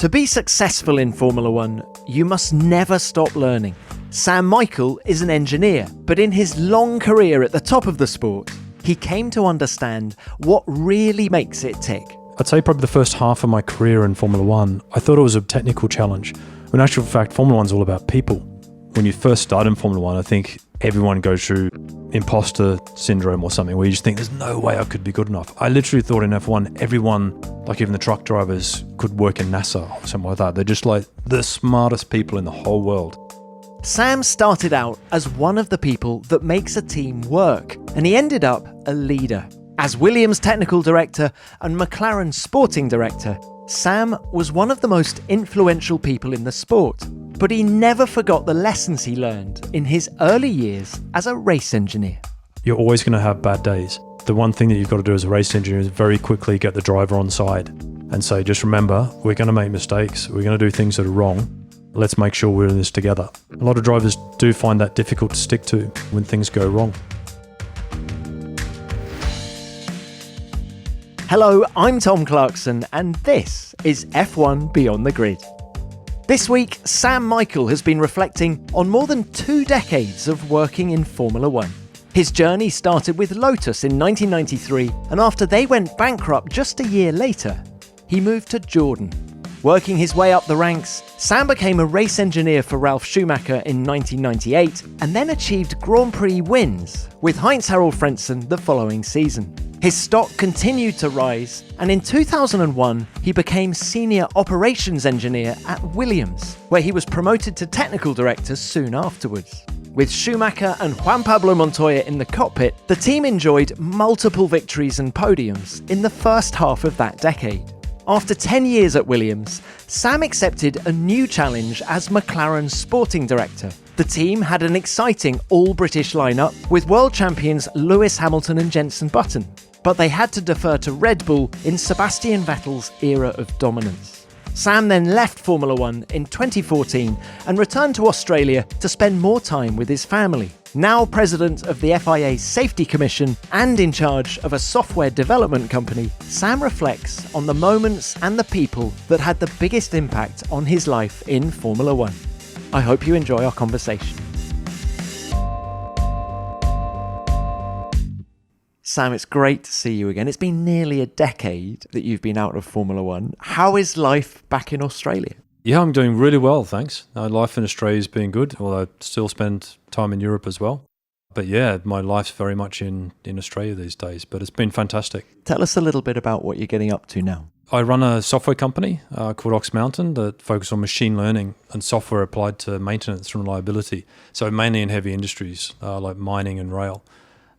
To be successful in Formula One, you must never stop learning. Sam Michael is an engineer, but in his long career at the top of the sport, he came to understand what really makes it tick. I'd say probably the first half of my career in Formula One, I thought it was a technical challenge. In actual fact, Formula One's all about people. When you first start in Formula One, I think everyone goes through imposter syndrome or something where you just think there's no way I could be good enough. I literally thought in F1, everyone, like even the truck drivers, could work in NASA or something like that. They're just like the smartest people in the whole world. Sam started out as one of the people that makes a team work, and he ended up a leader. As Williams technical director and McLaren sporting director, Sam was one of the most influential people in the sport, but he never forgot the lessons he learned in his early years as a race engineer. You're always going to have bad days. The one thing that you've got to do as a race engineer is very quickly get the driver on side and say, just remember, we're going to make mistakes. We're going to do things that are wrong. Let's make sure we're in this together. A lot of drivers do find that difficult to stick to when things go wrong. Hello, I'm Tom Clarkson, and this is F1 Beyond the Grid. This week, Sam Michael has been reflecting on more than 2 decades of working in Formula One. His journey started with Lotus in 1993, and after they went bankrupt just a year later, he moved to Jordan. Working his way up the ranks, Sam became a race engineer for Ralf Schumacher in 1998, and then achieved Grand Prix wins with Heinz-Harald Frentzen the following season. His stock continued to rise, and in 2001, he became senior operations engineer at Williams, where he was promoted to technical director soon afterwards. With Schumacher and Juan Pablo Montoya in the cockpit, the team enjoyed multiple victories and podiums in the first half of that decade. After 10 years at Williams, Sam accepted a new challenge as McLaren's sporting director. The team had an exciting all-British lineup with world champions Lewis Hamilton and Jenson Button, but they had to defer to Red Bull in Sebastian Vettel's era of dominance. Sam then left Formula One in 2014 and returned to Australia to spend more time with his family. Now president of the FIA Safety Commission and in charge of a software development company, Sam reflects on the moments and the people that had the biggest impact on his life in Formula One. I hope you enjoy our conversation. Sam, it's great to see you again. It's been nearly a decade that you've been out of Formula One. How is life back in Australia? Yeah, I'm doing really well, thanks. Life in Australia has been good, although I still spend time in Europe as well. But yeah, my life's very much in Australia these days, but it's been fantastic. Tell us a little bit about what you're getting up to now. I run a software company called Ox Mountain that focuses on machine learning and software applied to maintenance and reliability. So mainly in heavy industries like mining and rail.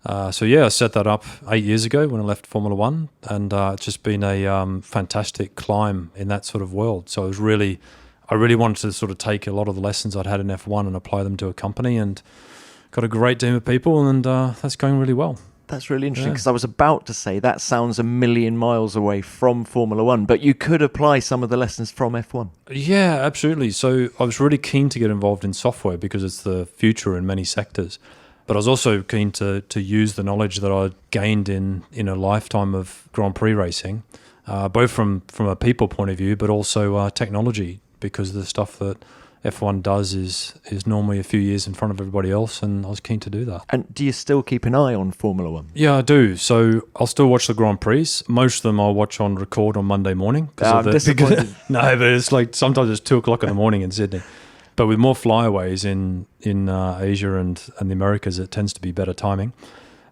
I set that up 8 years ago when I left Formula One, and it's just been a fantastic climb in that sort of world. So I really wanted to sort of take a lot of the lessons I'd had in F1 and apply them to a company, and got a great team of people, and that's going really well. That's really interesting, because I was about to say that sounds a million miles away from Formula One, but you could apply some of the lessons from F1. Yeah, absolutely. So I was really keen to get involved in software because it's the future in many sectors. But I was also keen to use the knowledge that I'd gained in a lifetime of Grand Prix racing, both from a people point of view, but also technology, because the stuff that F1 does is normally a few years in front of everybody else, and I was keen to do that. And do you still keep an eye on Formula One? Yeah, I do. So I'll still watch the Grand Prix. Most of them I'll watch on record on Monday morning. I'm disappointed. No, but it's like sometimes it's 2 o'clock in the morning in Sydney. But with more flyaways in Asia and the Americas, it tends to be better timing.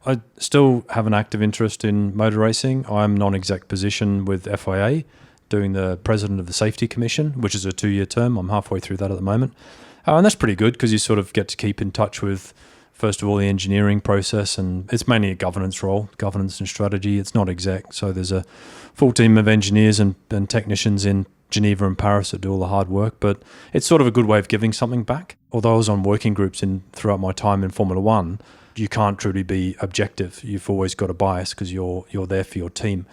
I still have an active interest in motor racing. I'm non-exec position with FIA, doing the president of the Safety Commission, which is a 2-year term. I'm halfway through that at the moment. And that's pretty good because you sort of get to keep in touch with, first of all, the engineering process, and it's mainly a governance role, governance and strategy. It's not exec. So there's a full team of engineers and technicians in Geneva and Paris that do all the hard work, but it's sort of a good way of giving something back. Although I was on working groups throughout my time in Formula One, you can't truly be objective. You've always got a bias because you're there for your team.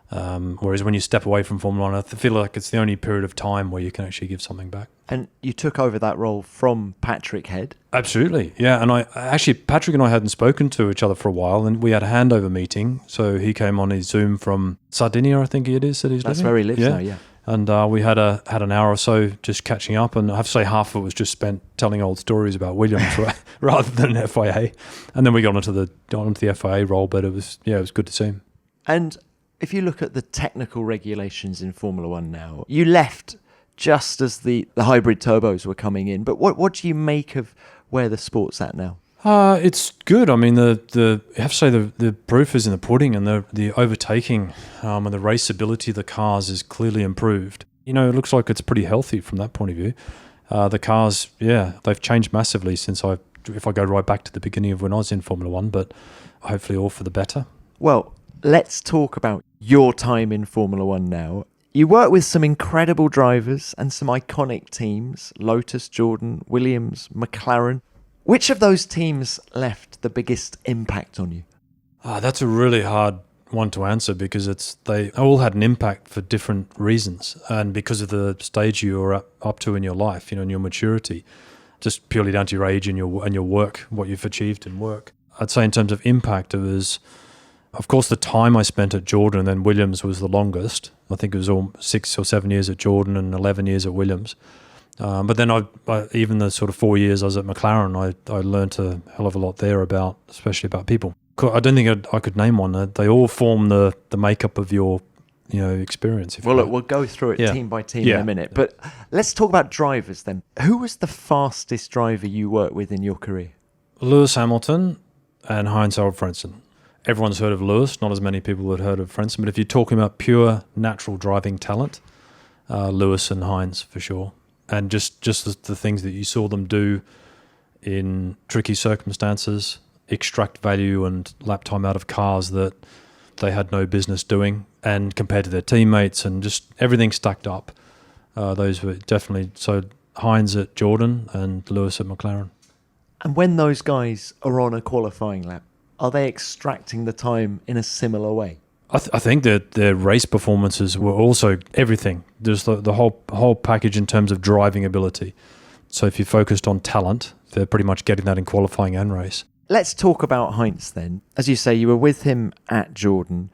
Whereas when you step away from Formula One, I feel like it's the only period of time where you can actually give something back. And you took over that role from Patrick Head? Absolutely, yeah. And Patrick and I hadn't spoken to each other for a while, and we had a handover meeting. So he came on his Zoom from Sardinia, I think it is, that he's living. That's where he lives now, yeah. And we had an hour or so just catching up, and I have to say half of it was just spent telling old stories about Williams rather than FIA. And then we got onto the FIA role, but it was good to see him. And if you look at the technical regulations in Formula One now, you left just as the hybrid turbos were coming in. But what do you make of where the sport's at now? It's good. I mean, I have to say the proof is in the pudding, and the overtaking and the raceability of the cars is clearly improved. It looks like it's pretty healthy from that point of view. The cars, they've changed massively since if I go right back to the beginning of when I was in Formula One, but hopefully all for the better. Well, let's talk about your time in Formula One now. You work with some incredible drivers and some iconic teams, Lotus, Jordan, Williams, McLaren. Which of those teams left the biggest impact on you? That's a really hard one to answer because they all had an impact for different reasons, and because of the stage you were up to in your life, and your maturity, just purely down to your age and your work, what you've achieved in work. I'd say in terms of impact, it was, of course, the time I spent at Jordan, and then Williams was the longest. I think it was all 6 or 7 years at Jordan and 11 years at Williams. But then I even the sort of 4 years I was at McLaren, I learned a hell of a lot there especially about people. I don't think I could name one. They all form the makeup of your experience. Well, look, we'll go through it team by team in a minute. But let's talk about drivers then. Who was the fastest driver you worked with in your career? Lewis Hamilton and Heinz-Harald Frentzen. Everyone's heard of Lewis. Not as many people had heard of Frentzen. But if you're talking about pure natural driving talent, Lewis and Heinz for sure. And just the things that you saw them do in tricky circumstances, extract value and lap time out of cars that they had no business doing, and compared to their teammates, and just everything stacked up. Those were definitely, so Heinz at Jordan and Lewis at McLaren. And when those guys are on a qualifying lap, are they extracting the time in a similar way? I think that their race performances were also everything. There's the whole package in terms of driving ability. So if you focused on talent, they're pretty much getting that in qualifying and race. Let's talk about Heinz then. As you say, you were with him at Jordan.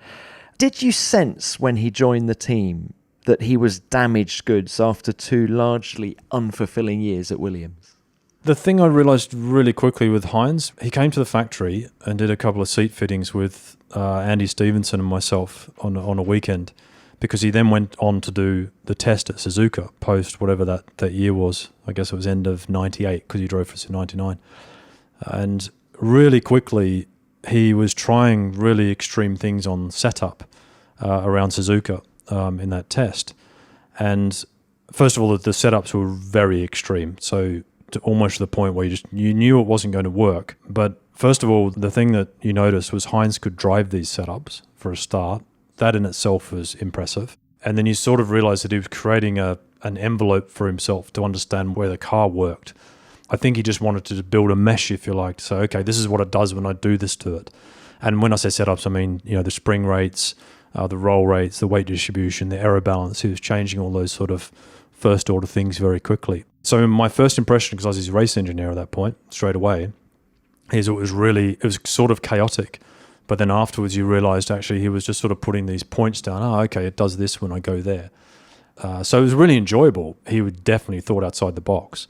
Did you sense when he joined the team that he was damaged goods after 2 largely unfulfilling years at Williams? The thing I realised really quickly with Heinz, he came to the factory and did a couple of seat fittings with Andy Stevenson and myself on a weekend, because he then went on to do the test at Suzuka post whatever that year was. I guess it was end of 98 because he drove for us in 99. And really quickly, he was trying really extreme things on setup around Suzuka in that test. And first of all, the setups were very extreme. So almost to the point where you knew it wasn't going to work. But first of all, the thing that you noticed was Heinz could drive these setups for a start. That in itself was impressive. And then you sort of realized that he was creating an envelope for himself to understand where the car worked. I think he just wanted to build a mesh, if you like, to say, okay, this is what it does when I do this to it. And when I say setups, I mean, the spring rates, the roll rates, the weight distribution, the aero balance. He was changing all those sort of first order things very quickly. So my first impression, because I was his race engineer at that point, straight away, is it was sort of chaotic. But then afterwards you realized actually he was just sort of putting these points down. Oh, okay, it does this when I go there. So it was really enjoyable. He would definitely thought outside the box.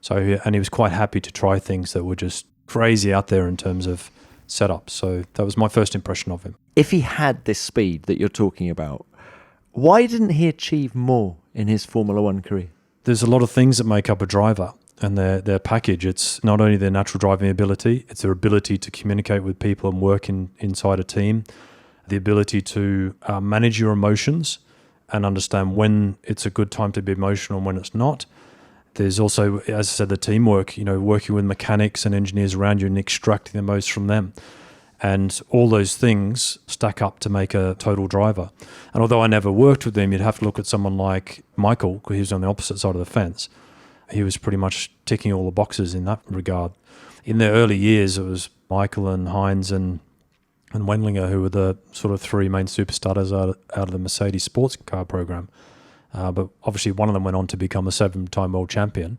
And he was quite happy to try things that were just crazy out there in terms of setup. So that was my first impression of him. If he had this speed that you're talking about, why didn't he achieve more in his Formula One career? There's a lot of things that make up a driver and their package. It's not only their natural driving ability, it's their ability to communicate with people and work inside a team, the ability to manage your emotions and understand when it's a good time to be emotional and when it's not. There's also, as I said, the teamwork, working with mechanics and engineers around you and extracting the most from them. And all those things stack up to make a total driver. And although I never worked with him, you'd have to look at someone like Michael, because he was on the opposite side of the fence. He was pretty much ticking all the boxes in that regard. In their early years, it was Michael and Heinz and Wendlinger who were the sort of 3 main superstars out of the Mercedes sports car program. But obviously one of them went on to become a 7-time world champion.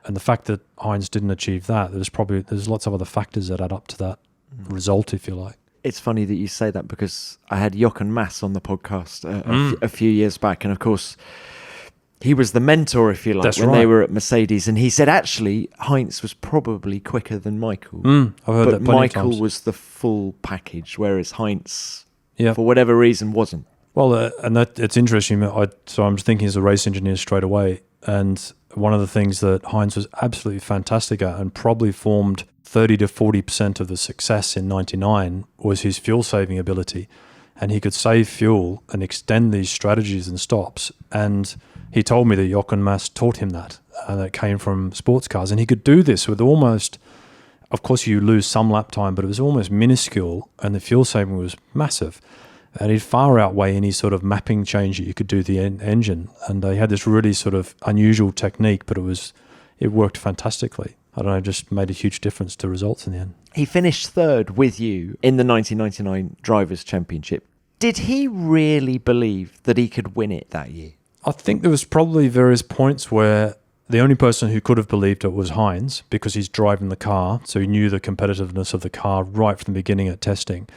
And the fact that Heinz didn't achieve that, there's lots of other factors that add up to that result, if you like. It's funny that you say that because I had Jochen Mass on the podcast a few years back. And of course, He was the mentor, if you like, That's when right. they were at Mercedes. And he said, actually, Heinz was probably quicker than Michael. I've heard but that plenty of Michael times. was the full package, whereas Heinz, Yeah. for whatever reason, wasn't. Well, and that it's interesting. So I'm thinking as a race engineer straight away. And one of the things that Heinz was absolutely fantastic at and probably formed 30 to 40% of the success in 99 was his fuel saving ability. And he could save fuel and extend these strategies and stops. And he told me that Jochen Mass taught him that, and that came from sports cars. And he could do this with almost, of course, you lose some lap time, but it was almost minuscule, and the fuel saving was massive. And he'd far outweigh any sort of mapping change that you could do to the engine. And he had this really sort of unusual technique, but it worked fantastically. I don't know, just made a huge difference to results in the end. He finished third with you in the 1999 Drivers' Championship. Did he really believe that he could win it that year? I think there was probably various points where the only person who could have believed it was Heinz, because he's driving the car, so he knew the competitiveness of the car right from the beginning at testing.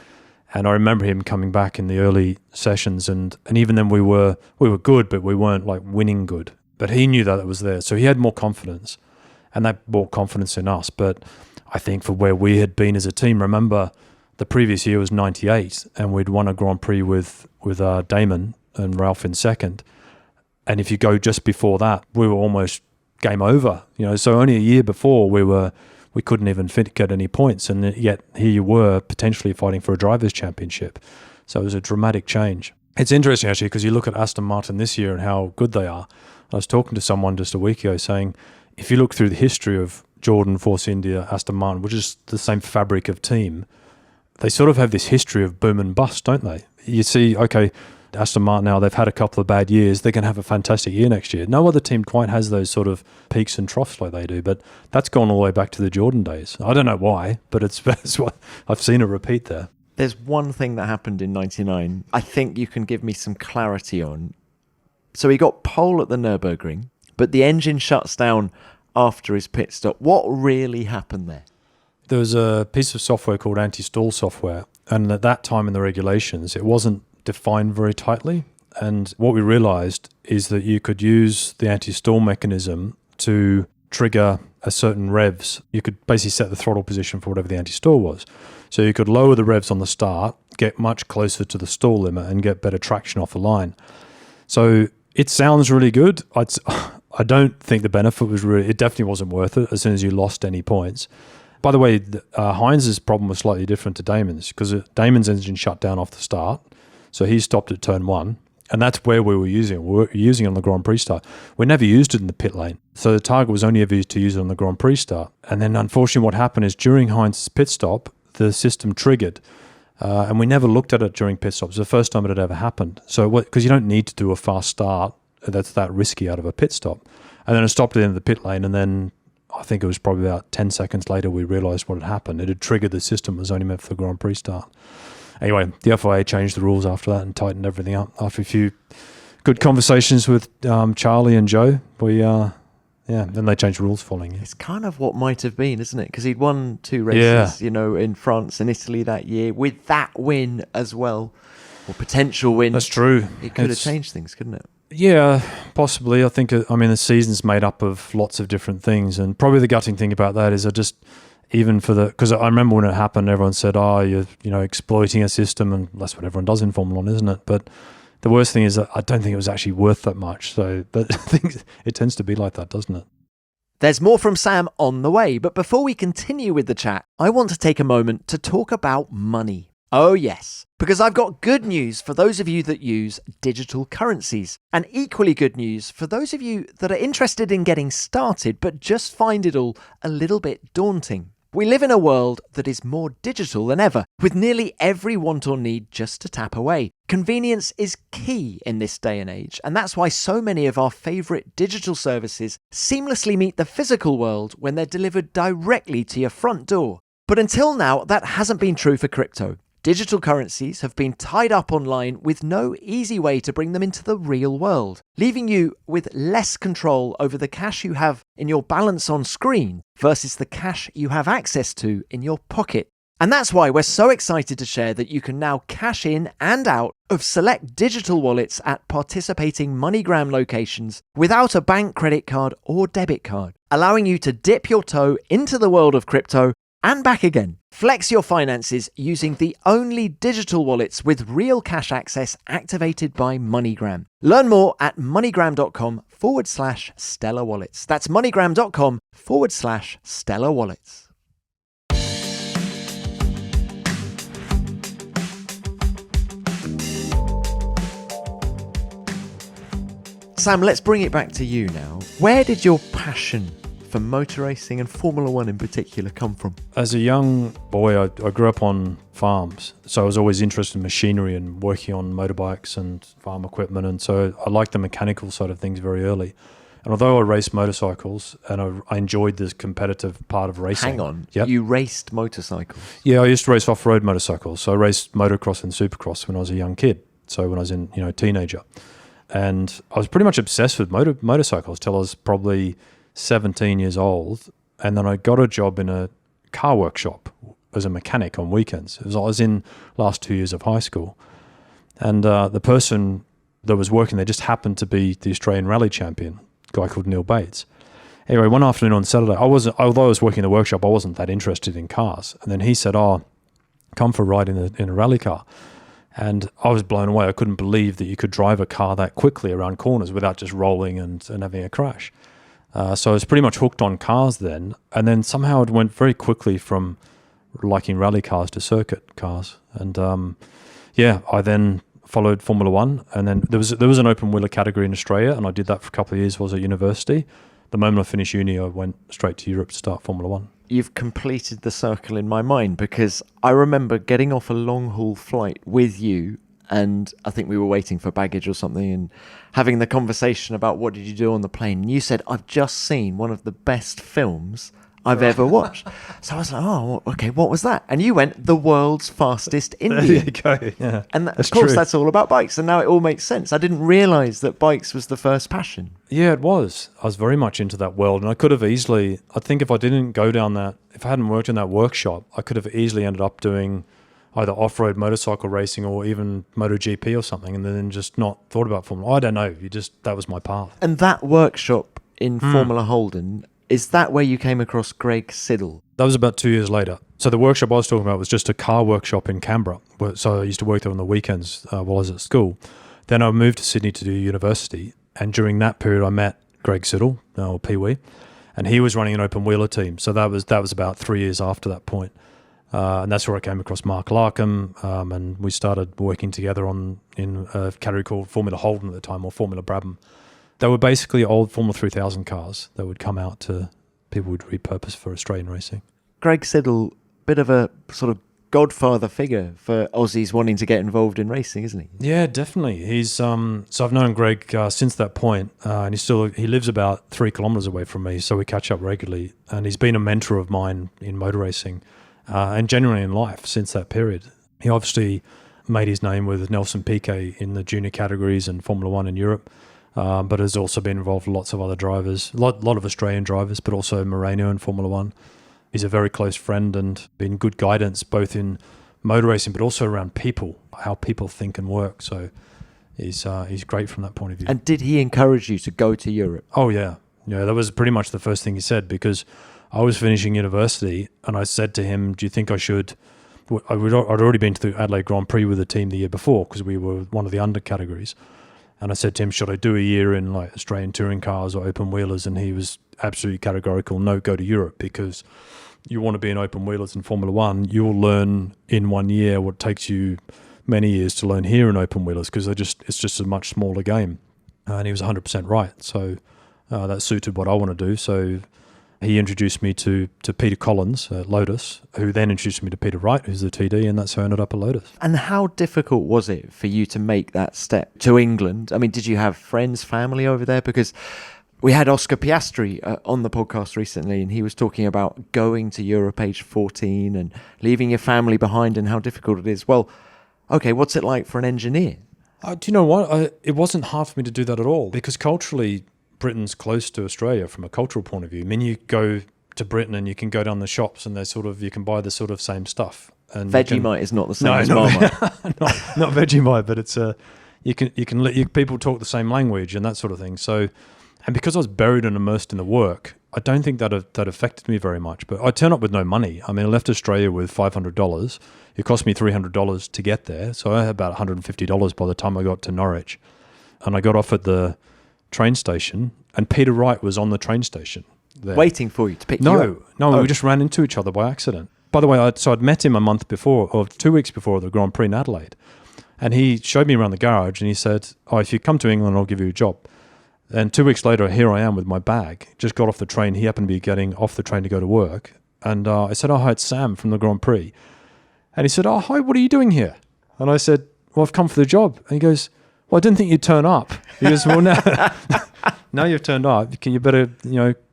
And I remember him coming back in the early sessions, and even then we were good, but we weren't like winning good. But he knew that it was there, so he had more confidence, and that brought confidence in us. But I think for where we had been as a team, remember the previous year was 98, and we'd won a Grand Prix with Damon and Ralf in second. And if you go just before that, we were almost game over. So only a year before we couldn't even get any points, and yet here you were potentially fighting for a drivers' championship. So it was a dramatic change. It's interesting actually, because you look at Aston Martin this year and how good they are. I was talking to someone just a week ago saying, if you look through the history of Jordan, Force India, Aston Martin, which is the same fabric of team, they sort of have this history of boom and bust, don't they? You see, okay, Aston Martin now, they've had a couple of bad years. They're going to have a fantastic year next year. No other team quite has those sort of peaks and troughs like they do, but that's gone all the way back to the Jordan days. I don't know why, but it's what I've seen it repeat there. There's one thing that happened in 99 I think you can give me some clarity on. So he got pole at the Nürburgring, but the engine shuts down after his pit stop. What really happened there? There was a piece of software called anti-stall software, and at that time in the regulations, it wasn't defined very tightly. And what we realized is that you could use the anti-stall mechanism to trigger a certain revs. You could basically set the throttle position for whatever the anti-stall was. So you could lower the revs on the start, get much closer to the stall limit, and get better traction off the line. So it sounds really good. I don't think the benefit was it definitely wasn't worth it as soon as you lost any points. By the way, Heinz's problem was slightly different to Damon's, because Damon's engine shut down off the start. So he stopped at turn 1, and that's where we were using it. We were using it on the Grand Prix start. We never used it in the pit lane. So the target was only ever used to use it on the Grand Prix start. And then unfortunately what happened is during Heinz's pit stop, the system triggered. And we never looked at it during pit stops. It was the first time it had ever happened. So because you don't need to do a fast start that's that risky out of a pit stop. And then it stopped at the end of the pit lane, and then I think it was probably about 10 seconds later we realised what had happened. It had triggered the system. It was only meant for the Grand Prix start. Anyway, the FIA changed the rules after that and tightened everything up. After a few good conversations with Charlie and Joe, then they changed the rules following it. It's kind of what might have been, isn't it? Because he'd won 2 races, in France and Italy that year. With that win as well, or potential win. That's true. It could have changed things, couldn't it? Yeah, possibly. I think, the season's made up of lots of different things, and probably the gutting thing about that is because I remember when it happened, everyone said, you're exploiting a system, and that's what everyone does in Formula 1, isn't it? But the worst thing is that I don't think it was actually worth that much. So, but I think it tends to be like that, doesn't it? There's more from Sam on the way, but before we continue with the chat, I want to take a moment to talk about money. Oh yes, because I've got good news for those of you that use digital currencies, and equally good news for those of you that are interested in getting started but just find it all a little bit daunting. We live in a world that is more digital than ever, with nearly every want or need just to tap away. Convenience is key in this day and age, and that's why so many of our favourite digital services seamlessly meet the physical world when they're delivered directly to your front door. But until now, that hasn't been true for crypto. Digital currencies have been tied up online with no easy way to bring them into the real world, leaving you with less control over the cash you have in your balance on screen versus the cash you have access to in your pocket. And that's why we're so excited to share that you can now cash in and out of select digital wallets at participating MoneyGram locations without a bank credit card or debit card, allowing you to dip your toe into the world of crypto and back again. Flex your finances using the only digital wallets with real cash access activated by MoneyGram. Learn more at moneygram.com/Stellar Wallets. That's moneygram.com/Stellar Wallets. Sam, let's bring it back to you now. Where did your passion for motor racing and Formula One in particular come from? As a young boy, I grew up on farms, so I was always interested in machinery and working on motorbikes and farm equipment, and so I liked the mechanical side of things very early. And although I raced motorcycles and I enjoyed this competitive part of racing. Hang on, yep. You raced motorcycles? Yeah, I used to race off-road motorcycles. So I raced motocross and supercross when I was a young kid, so when I was in teenager. And I was pretty much obsessed with motorcycles till I was probably 17 years old. And then I got a job in a car workshop as a mechanic on weekends. I was in last 2 years of high school. And the person that was working there just happened to be the Australian rally champion, a guy called Neil Bates. Anyway, one afternoon on Saturday, although I was working in the workshop, I wasn't that interested in cars. And then he said, come for a ride in a rally car. And I was blown away. I couldn't believe that you could drive a car that quickly around corners without just rolling and having a crash. So I was pretty much hooked on cars then. And then somehow it went very quickly from liking rally cars to circuit cars. And I then followed Formula One. And then there was an open wheeler category in Australia, and I did that for a couple of years while I was at university. The moment I finished uni, I went straight to Europe to start Formula One. You've completed the circle in my mind, because I remember getting off a long-haul flight with you, and I think we were waiting for baggage or something, and having the conversation about what did you do on the plane. And you said, I've just seen one of the best films I've ever watched. So I was like, oh, okay, what was that? And you went, The World's Fastest Indian. There you go, yeah. And of course, that's all about bikes. And now it all makes sense. I didn't realise that bikes was the first passion. Yeah, it was. I was very much into that world. And I could have easily, I think if I didn't go down that, if I hadn't worked in that workshop, I could have easily ended up doing either off-road motorcycle racing or even MotoGP or something, and then just not thought about Formula. I don't know. That was my path. And that workshop in Formula Holden, is that where you came across Greg Siddle? That was about 2 years later. So the workshop I was talking about was just a car workshop in Canberra. So I used to work there on the weekends while I was at school. Then I moved to Sydney to do university. And during that period, I met Greg Siddle, or Pee-wee, and he was running an open wheeler team. So that was about 3 years after that point. And that's where I came across Mark Larkham, and we started working together in a category called Formula Holden at the time, or Formula Brabham. They were basically old Formula 3000 cars that would come out to people would repurpose for Australian racing. Greg Siddle, bit of a sort of godfather figure for Aussies wanting to get involved in racing, isn't he? Yeah, definitely. He's so I've known Greg since that point, and he lives about 3 kilometres away from me, so we catch up regularly. And he's been a mentor of mine in motor racing, and generally in life since that period. He obviously made his name with Nelson Piquet in the junior categories and Formula One in Europe. But has also been involved with lots of other drivers, a lot of Australian drivers, but also Moreno in Formula One. He's a very close friend and been good guidance both in motor racing, but also around people, how people think and work. So he's great from that point of view. And did he encourage you to go to Europe? Oh, yeah. Yeah, that was pretty much the first thing he said, because I was finishing university and I said to him, do you think I should... I'd already been to the Adelaide Grand Prix with the team the year before because we were one of the under categories. And I said to him, should I do a year in like Australian touring cars or open wheelers? And he was absolutely categorical, no, go to Europe, because you want to be in open wheelers in Formula One. You will learn in 1 year what takes you many years to learn here in open wheelers, because it's just a much smaller game. And he was 100% right. So that suited what I want to do. So he introduced me to Peter Collins at Lotus, who then introduced me to Peter Wright, who's the TD, and that's how I ended up at Lotus. And how difficult was it for you to make that step to England? I mean, did you have friends, family over there? Because we had Oscar Piastri on the podcast recently, and he was talking about going to Europe age 14 and leaving your family behind and how difficult it is. Well, okay, what's it like for an engineer? Do you know what? It wasn't hard for me to do that at all, because culturally, Britain's close to Australia from a cultural point of view. I mean, you go to Britain and you can go down the shops and you can buy the sort of same stuff. And Vegemite is not the same as not, Marmite. not Vegemite, but it's people talk the same language and that sort of thing. So, and because I was buried and immersed in the work, I don't think that affected me very much. But I turned up with no money. I mean, I left Australia with $500. It cost me $300 to get there, so I had about $150 by the time I got to Norwich. And I got off at the train station, and Peter Wright was on the train station there. Waiting for you to pick you up? No, we just ran into each other by accident. By the way, I'd met him a month before, or 2 weeks before the Grand Prix in Adelaide. And he showed me around the garage and he said, if you come to England, I'll give you a job. And 2 weeks later, here I am with my bag. Just got off the train. He happened to be getting off the train to go to work. And I said, hi, it's Sam from the Grand Prix. And he said, hi, what are you doing here? And I said, well, I've come for the job. And he goes, well, I didn't think you'd turn up. He goes, well, now you've turned up. You better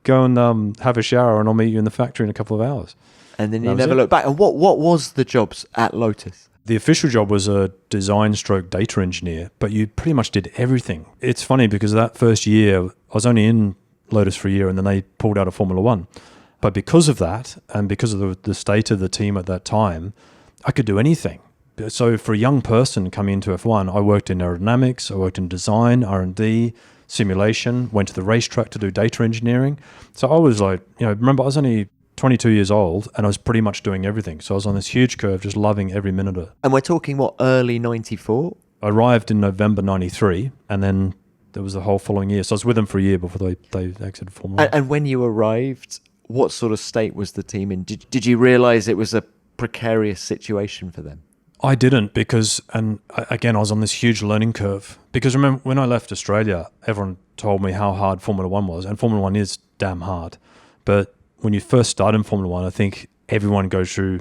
go and have a shower and I'll meet you in the factory in a couple of hours. And then you never looked back. And what was the jobs at Lotus? The official job was a design stroke data engineer, but you pretty much did everything. It's funny because that first year, I was only in Lotus for a year and then they pulled out of Formula One. But because of that, and because of the state of the team at that time, I could do anything. So for a young person coming into F1, I worked in aerodynamics, I worked in design, R&D, simulation, went to the racetrack to do data engineering. So I was like, remember I was only 22 years old and I was pretty much doing everything. So I was on this huge curve, just loving every minute of it. And we're talking, early 94? I arrived in November 93 and then there was the whole following year. So I was with them for a year before they exited Formula 1. And when you arrived, what sort of state was the team in? Did you realise it was a precarious situation for them? I didn't because, and again, I was on this huge learning curve. Because remember, when I left Australia, everyone told me how hard Formula One was. And Formula One is damn hard. But when you first start in Formula One, I think everyone goes through,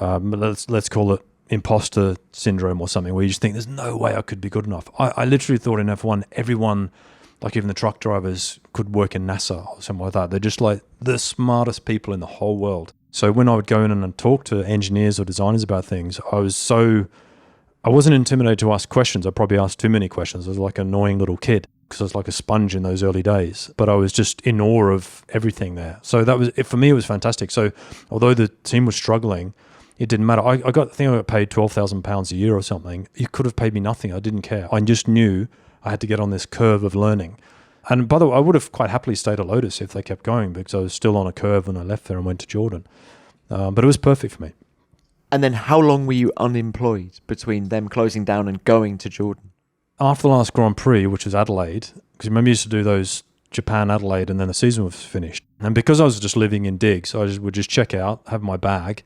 let's call it imposter syndrome or something, where you just think, there's no way I could be good enough. I literally thought in F1, everyone, like even the truck drivers, could work in NASA or something like that. They're just like the smartest people in the whole world. So when I would go in and talk to engineers or designers about things, I wasn't intimidated to ask questions. I probably asked too many questions. I was like an annoying little kid because I was like a sponge in those early days. But I was just in awe of everything there. So that was, for me, it was fantastic. So although the team was struggling, it didn't matter. I got paid £12,000 a year or something. You could have paid me nothing. I didn't care. I just knew I had to get on this curve of learning. And by the way, I would have quite happily stayed at Lotus if they kept going because I was still on a curve when I left there and went to Jordan. But it was perfect for me. And then how long were you unemployed between them closing down and going to Jordan? After the last Grand Prix, which was Adelaide, because remember you used to do those Japan, Adelaide, and then the season was finished. And because I was just living in digs, I would just check out, have my bag,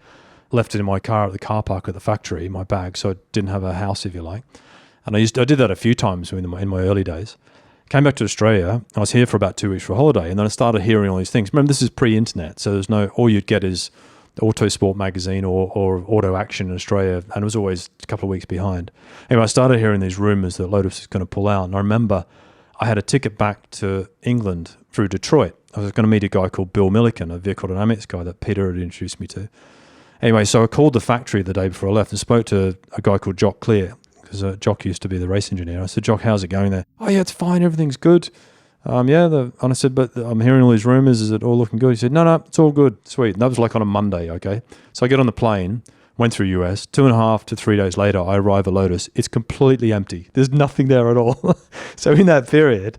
left it in my car at the car park at the factory, my bag, so I didn't have a house, if you like. And I did that a few times in my early days. Came back to Australia. I was here for about 2 weeks for a holiday, and then I started hearing all these things. Remember, this is pre-internet, so there's all you'd get is the Autosport magazine or Auto Action in Australia, and it was always a couple of weeks behind. Anyway, I started hearing these rumours that Lotus was going to pull out, and I remember I had a ticket back to England through Detroit. I was going to meet a guy called Bill Milliken, a vehicle dynamics guy that Peter had introduced me to. Anyway, so I called the factory the day before I left and spoke to a guy called Jock Clear, because Jock used to be the race engineer. I said, Jock, how's it going there? Oh, yeah, it's fine. Everything's good. And I said, but I'm hearing all these rumors. Is it all looking good? He said, no, it's all good. Sweet. And that was like on a Monday, okay? So I get on the plane, went through US. 2.5 to 3 days later, I arrive at Lotus. It's completely empty. There's nothing there at all. So in that period,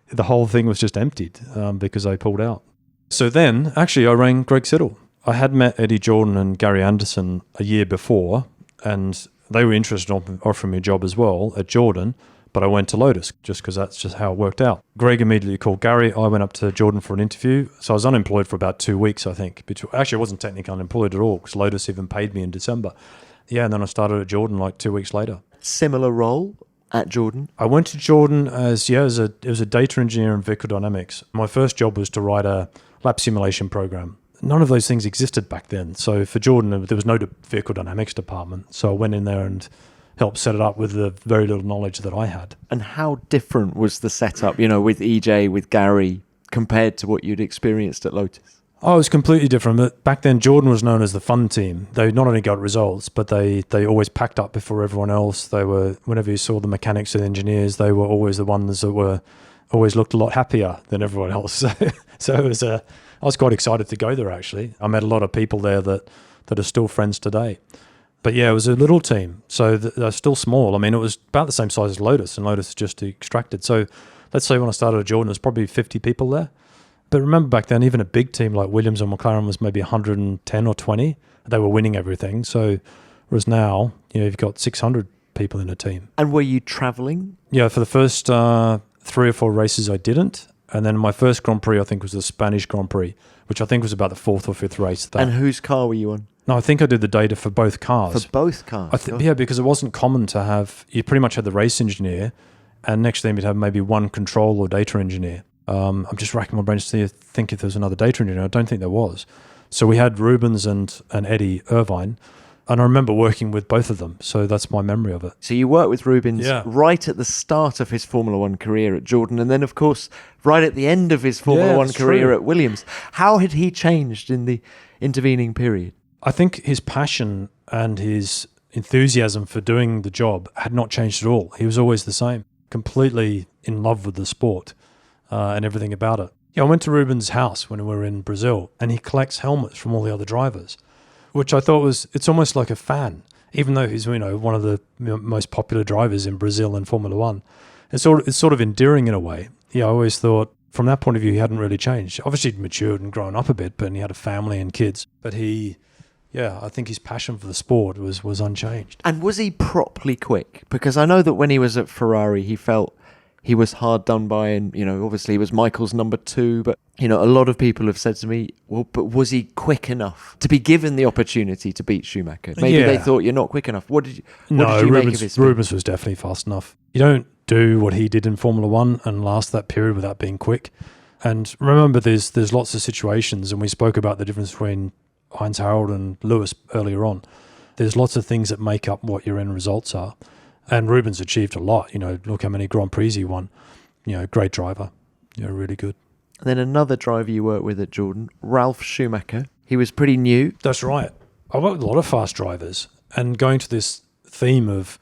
the whole thing was just emptied because they pulled out. So then, actually, I rang Greg Siddle. I had met Eddie Jordan and Gary Anderson a year before, and they were interested in offering me a job as well at Jordan, but I went to Lotus just because that's just how it worked out. Greg immediately called Gary. I went up to Jordan for an interview. So I was unemployed for about 2 weeks, I think. Actually, I wasn't technically unemployed at all because Lotus even paid me in December. Yeah, and then I started at Jordan like 2 weeks later. Similar role at Jordan? I went to Jordan it was a data engineer in vehicle dynamics. My first job was to write a lap simulation program. None of those things existed back then. So for Jordan, there was no vehicle dynamics department. So I went in there and helped set it up with the very little knowledge that I had. And how different was the setup, with EJ, with Gary, compared to what you'd experienced at Lotus? Oh, it was completely different. But back then, Jordan was known as the fun team. They not only got results, but they always packed up before everyone else. They were, whenever you saw the mechanics and engineers, they were always the ones that were always looked a lot happier than everyone else. So it was I was quite excited to go there, actually. I met a lot of people there that are still friends today. But yeah, it was a little team, so they're still small. I mean, it was about the same size as Lotus, and Lotus just extracted. So let's say when I started at Jordan, there's probably 50 people there. But remember back then, even a big team like Williams and McLaren was maybe 110 or 20. They were winning everything. So whereas now, you've got 600 people in a team. And were you travelling? Yeah, for the first 3 or 4 races, I didn't. And then my first Grand Prix, I think, was the Spanish Grand Prix, which I think was about the 4th or 5th race. And whose car were you on? No, I think I did the data for both cars. For both cars? Yeah, because it wasn't common to have... You pretty much had the race engineer, and next to them you'd have maybe one control or data engineer. I'm just racking my brains to think if there was another data engineer. I don't think there was. So we had Rubens and Eddie Irvine, and I remember working with both of them. So that's my memory of it. So you worked with Rubens right at the start of his Formula One career at Jordan, and then, of course, right at the end of his Formula One career at Williams. How had he changed in the intervening period? I think his passion and his enthusiasm for doing the job had not changed at all. He was always the same, completely in love with the sport and everything about it. Yeah, I went to Rubens' house when we were in Brazil, and he collects helmets from all the other drivers, which I thought it's almost like a fan, even though he's one of the most popular drivers in Brazil and Formula One. It's sort of endearing in a way. Yeah, I always thought from that point of view he hadn't really changed. Obviously he'd matured and grown up a bit, but he had a family and kids. But I think his passion for the sport was unchanged. And was he properly quick? Because I know that when he was at Ferrari, he felt he was hard done by, and obviously he was Michael's number 2. But a lot of people have said to me, "Well, but was he quick enough to be given the opportunity to beat Schumacher?" Maybe they thought you're not quick enough. What did you make of his speed? Rubens was definitely fast enough. You don't do what he did in Formula One and last that period without being quick. And remember, there's lots of situations, and we spoke about the difference between Heinz-Harald and Lewis earlier on. There's lots of things that make up what your end results are. And Rubens achieved a lot. Look how many Grand Prix he won. Great driver. Really good. And then another driver you worked with at Jordan, Ralf Schumacher. He was pretty new. That's right. I worked with a lot of fast drivers. And going to this theme of,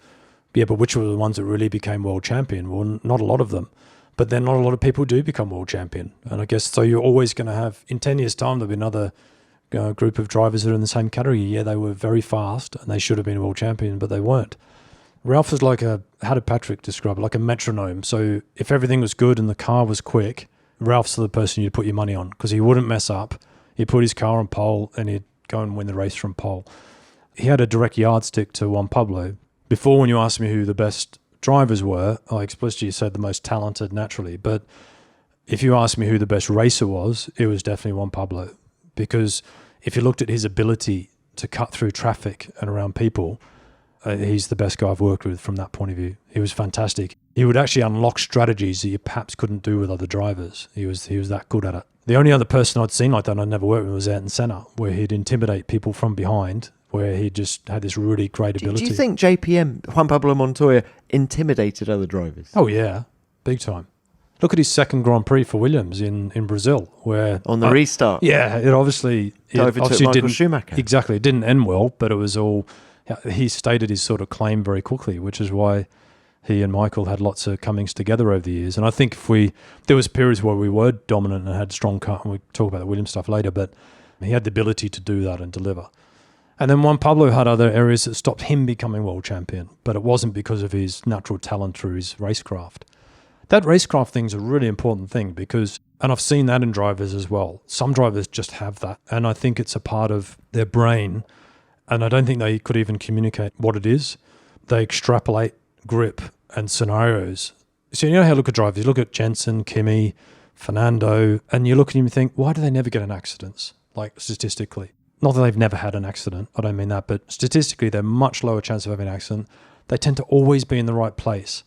but which were the ones that really became world champion? Well, not a lot of them. But then not a lot of people do become world champion. And I guess so you're always going to have, in 10 years' time, there'll be another group of drivers that are in the same category. Yeah, they were very fast and they should have been a world champion, but they weren't. Ralf was like how did Patrick describe it? Like a metronome. So if everything was good and the car was quick, Ralph's the person you'd put your money on because he wouldn't mess up. He'd put his car on pole and he'd go and win the race from pole. He had a direct yardstick to Juan Pablo. Before, when you asked me who the best drivers were, I explicitly said the most talented naturally. But if you asked me who the best racer was, it was definitely Juan Pablo. Because if you looked at his ability to cut through traffic and around people, he's the best guy I've worked with from that point of view. He was fantastic. He would actually unlock strategies that you perhaps couldn't do with other drivers. He was that good at it. The only other person I'd seen like that and I'd never worked with was Ayrton Senna, where he'd intimidate people from behind, where he just had this really great ability. Do you think JPM, Juan Pablo Montoya, intimidated other drivers? Oh yeah, big time. Look at his second Grand Prix for Williams in Brazil, where on the restart. Yeah, it obviously Michael Schumacher. Exactly, it didn't end well, but it was all. He stated his sort of claim very quickly, which is why he and Michael had lots of comings together over the years. And I think there was periods where we were dominant and had strong car, and we'll talk about the Williams stuff later, but he had the ability to do that and deliver. And then Juan Pablo had other areas that stopped him becoming world champion, but it wasn't because of his natural talent or his racecraft. That racecraft thing is a really important thing because, and I've seen that in drivers as well, some drivers just have that, and I think it's a part of their brain, and I don't think they could even communicate what it is. They extrapolate grip and scenarios. So you know how you look at drivers, you look at Jensen, Kimi, Fernando, and you look at him and think, why do they never get in accidents, like statistically? Not that they've never had an accident, I don't mean that, but statistically they're much lower chance of having an accident. They tend to always be in the right place.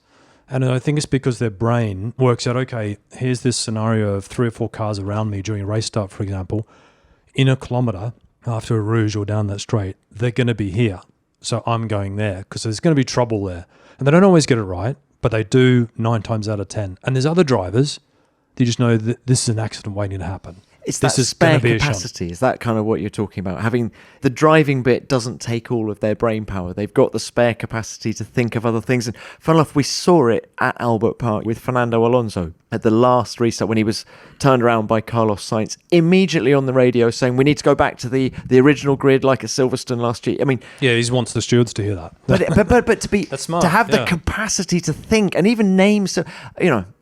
And I think it's because their brain works out, okay, here's this scenario of 3 or 4 cars around me during a race start, for example, in a kilometre after a Rouge or down that straight, they're going to be here. So I'm going there because there's going to be trouble there. And they don't always get it right, but they do 9 times out of 10. And there's other drivers that just know that this is an accident waiting to happen. It's that this is spare gonna be a capacity. Is that kind of what you're talking about? Having the driving bit doesn't take all of their brain power. They've got the spare capacity to think of other things. And fun enough, we saw it at Albert Park with Fernando Alonso at the last restart when he was turned around by Carlos Sainz, immediately on the radio saying, we need to go back to the original grid like at Silverstone last year. I mean, yeah, he wants the stewards to hear that. but to be That's smart, to have the capacity to think and even names,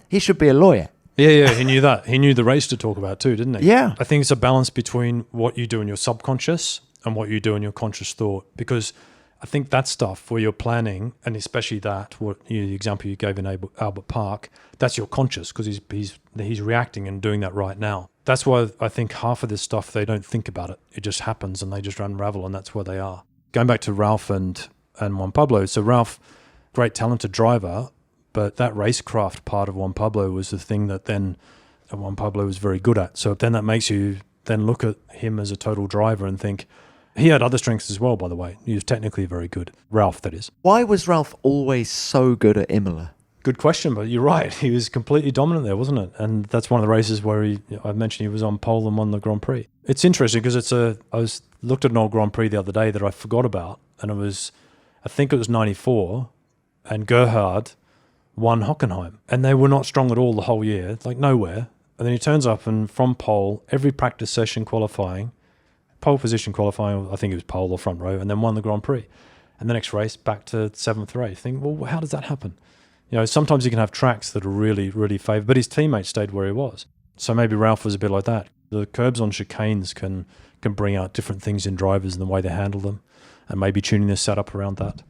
he should be a lawyer. Yeah, he knew that. He knew the race to talk about too, didn't he? Yeah. I think it's a balance between what you do in your subconscious and what you do in your conscious thought, because I think that stuff where you're planning, and especially the example you gave in Albert Park, that's your conscious, because he's reacting and doing that right now. That's why I think half of this stuff, they don't think about it. It just happens and they just unravel, and that's where they are. Going back to Ralf and Juan Pablo. So Ralf, great talented driver, but that racecraft part of Juan Pablo was the thing that then Juan Pablo was very good at. So then that makes you then look at him as a total driver and think, he had other strengths as well, by the way. He was technically very good. Ralf, that is. Why was Ralf always so good at Imola? Good question, but you're right. He was completely dominant there, wasn't it? And that's one of the races where I mentioned he was on pole and won the Grand Prix. It's interesting because I looked at an old Grand Prix the other day that I forgot about, and I think it was 94, and Gerhard won Hockenheim, and they were not strong at all the whole year, like nowhere. And then he turns up and from pole, every practice session qualifying, pole position qualifying, I think it was pole or front row, and then won the Grand Prix. And the next race back to 7th or 8th. Think, well, how does that happen? Sometimes you can have tracks that are really, really favoured, but his teammate stayed where he was. So maybe Ralf was a bit like that. The curbs on chicanes can bring out different things in drivers and the way they handle them, and maybe tuning their setup around that.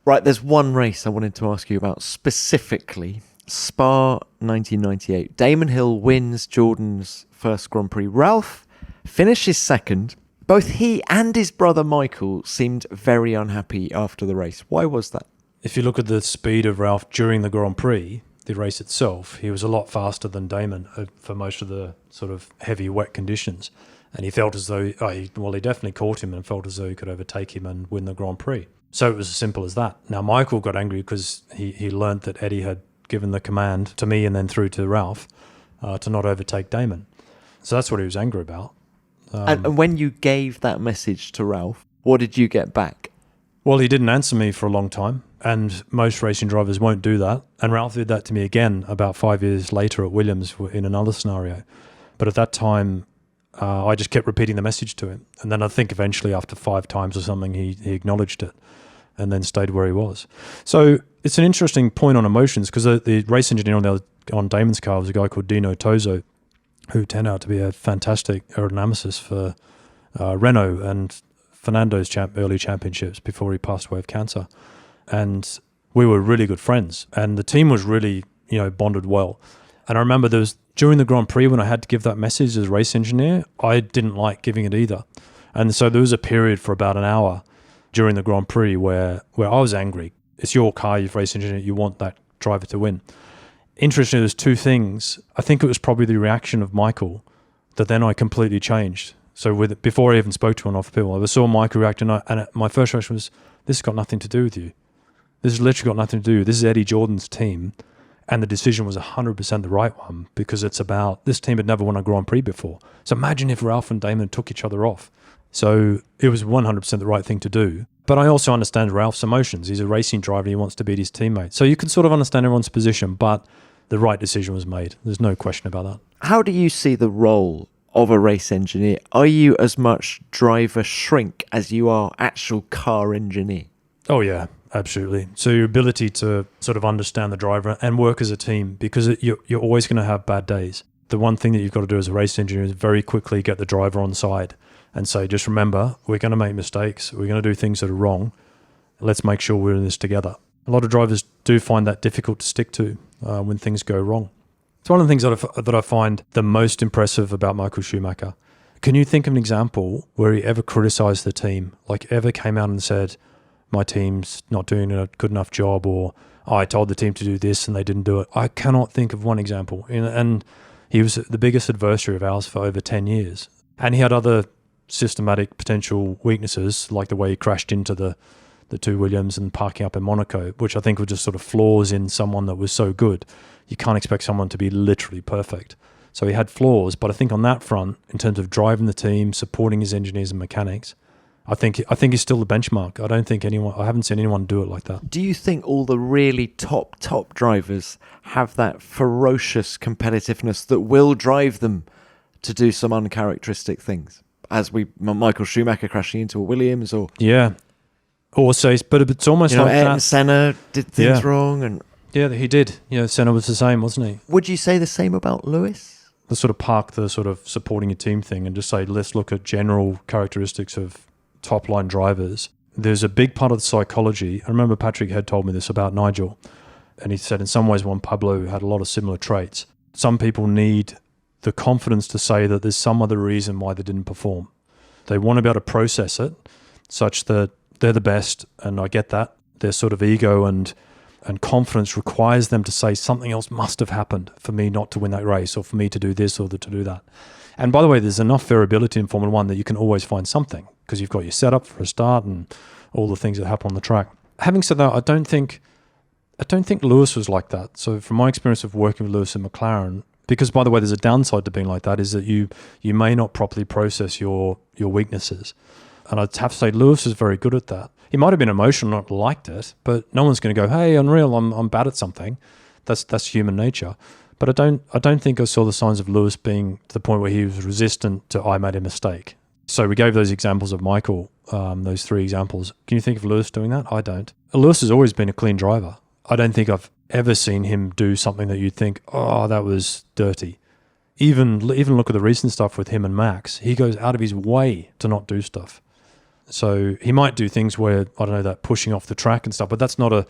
Right, there's one race I wanted to ask you about specifically. Spa 1998. Damon Hill wins Jordan's first Grand Prix. Ralf finishes second. Both he and his brother Michael seemed very unhappy after the race. Why was that? If you look at the speed of Ralf during the Grand Prix, the race itself, he was a lot faster than Damon for most of the sort of heavy, wet conditions. And he felt as though, he definitely caught him and felt as though he could overtake him and win the Grand Prix. So it was as simple as that. Now, Michael got angry because he learnt that Eddie had given the command to me and then through to Ralf to not overtake Damon. So that's what he was angry about. And when you gave that message to Ralf, what did you get back? Well, he didn't answer me for a long time, and most racing drivers won't do that. And Ralf did that to me again about 5 years later at Williams in another scenario. But at that time, I just kept repeating the message to him. And then I think eventually after 5 times or something, he acknowledged it and then stayed where he was. So it's an interesting point on emotions, because the race engineer on Damon's car was a guy called Dino Tozo, who turned out to be a fantastic aerodynamicist for Renault and Fernando's early championships before he passed away of cancer. And we were really good friends, and the team was really, bonded well. And I remember during the Grand Prix when I had to give that message as race engineer, I didn't like giving it either. And so there was a period for about an hour during the Grand Prix where I was angry. It's your car, you've race engineered, you want that driver to win. Interestingly, there's 2 things. I think it was probably the reaction of Michael that then I completely changed. So before I even spoke to him off people, I saw Michael react, and my first reaction was, this has got nothing to do with you. This has literally got nothing to do with you. This is Eddie Jordan's team, and the decision was 100% the right one, because it's about, this team had never won a Grand Prix before. So imagine if Ralf and Damon took each other off. So it was 100% the right thing to do. But I also understand Ralph's emotions. He's a racing driver. He wants to beat his teammate. So you can sort of understand everyone's position, but the right decision was made. There's no question about that. How do you see the role of a race engineer? Are you as much driver shrink as you are actual car engineer? Oh, yeah, absolutely. So your ability to sort of understand the driver and work as a team, because you're always going to have bad days. The one thing that you've got to do as a race engineer is very quickly get the driver on side and say, just remember, we're going to make mistakes. We're going to do things that are wrong. Let's make sure we're in this together. A lot of drivers do find that difficult to stick to when things go wrong. It's one of the things that I find the most impressive about Michael Schumacher. Can you think of an example where he ever criticised the team, like ever came out and said, my team's not doing a good enough job, or I told the team to do this and they didn't do it? I cannot think of one example. And he was the biggest adversary of ours for over 10 years. And he had other systematic potential weaknesses, like the way he crashed into the 2 Williams and parking up in Monaco, which I think were just sort of flaws in someone that was so good. You can't expect someone to be literally perfect. So he had flaws, but I think on that front, in terms of driving the team, supporting his engineers and mechanics, I think he's still the benchmark. I haven't seen anyone do it like that. Do you think all the really top drivers have that ferocious competitiveness that will drive them to do some uncharacteristic things? As Michael Schumacher crashing into a Williams, or Also, but it's almost like Ayrton that. Senna did things wrong, and yeah, he did. Senna was the same, wasn't he? would you say the same about Lewis? The sort of park the sort of supporting a team thing and just say, let's look at general characteristics of top line drivers. There's a big part of the psychology. I remember Patrick had told me this about Nigel, and he said in some ways Juan Pablo had a lot of similar traits. Some people need the confidence to say that there's some other reason why they didn't perform. They want to be able to process it such that they're the best, and I get that. Their sort of ego and confidence requires them to say something else must have happened for me not to win that race, or for me to do this or to do that. And by the way, there's enough variability in Formula One that you can always find something, because you've got your setup for a start and all the things that happen on the track. Having said that, I don't think Lewis was like that. So from my experience of working with Lewis and McLaren, because by the way, there's a downside to being like that, is that you may not properly process your weaknesses. And I'd have to say Lewis is very good at that. He might have been emotional, not liked it, but no one's going to go, hey, unreal, I'm bad at something. That's human nature. But I don't think I saw the signs of Lewis being to the point where he was resistant to I made a mistake. So we gave those examples of Michael, those 3 examples. Can you think of Lewis doing that? I don't. Lewis has always been a clean driver. I don't think I've ever seen him do something that you'd think, oh, that was dirty. Even look at the recent stuff with him and Max. He goes out of his way to not do stuff. So he might do things where, I don't know, that pushing off the track and stuff, but that's not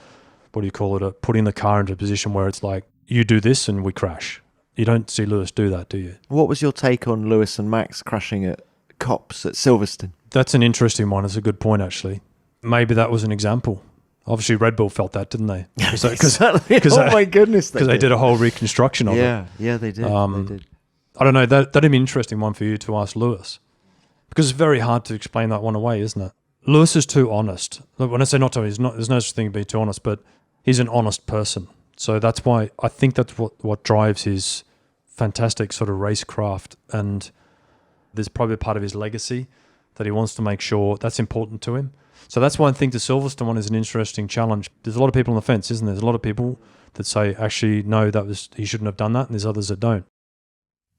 putting the car into a position where it's like, you do this and we crash. You don't see Lewis do that, do you? What was your take on Lewis and Max crashing at Copse at Silverstone? That's an interesting one. It's a good point, actually. Maybe that was an example. Obviously, Red Bull felt that, didn't they? Oh my goodness. Because they did a whole reconstruction of it. Yeah, they did. I don't know. That'd be an interesting one for you to ask Lewis. Because it's very hard to explain that one away, isn't it? Lewis is too honest. Look, when I say not to, there's no such thing to be too honest, but he's an honest person. So that's why I think that's what drives his fantastic sort of racecraft. And there's probably a part of his legacy that he wants to make sure that's important to him. So that's why I think the Silverstone one is an interesting challenge. There's a lot of people on the fence, isn't there? There's a lot of people that say, actually, no, he shouldn't have done that, and there's others that don't.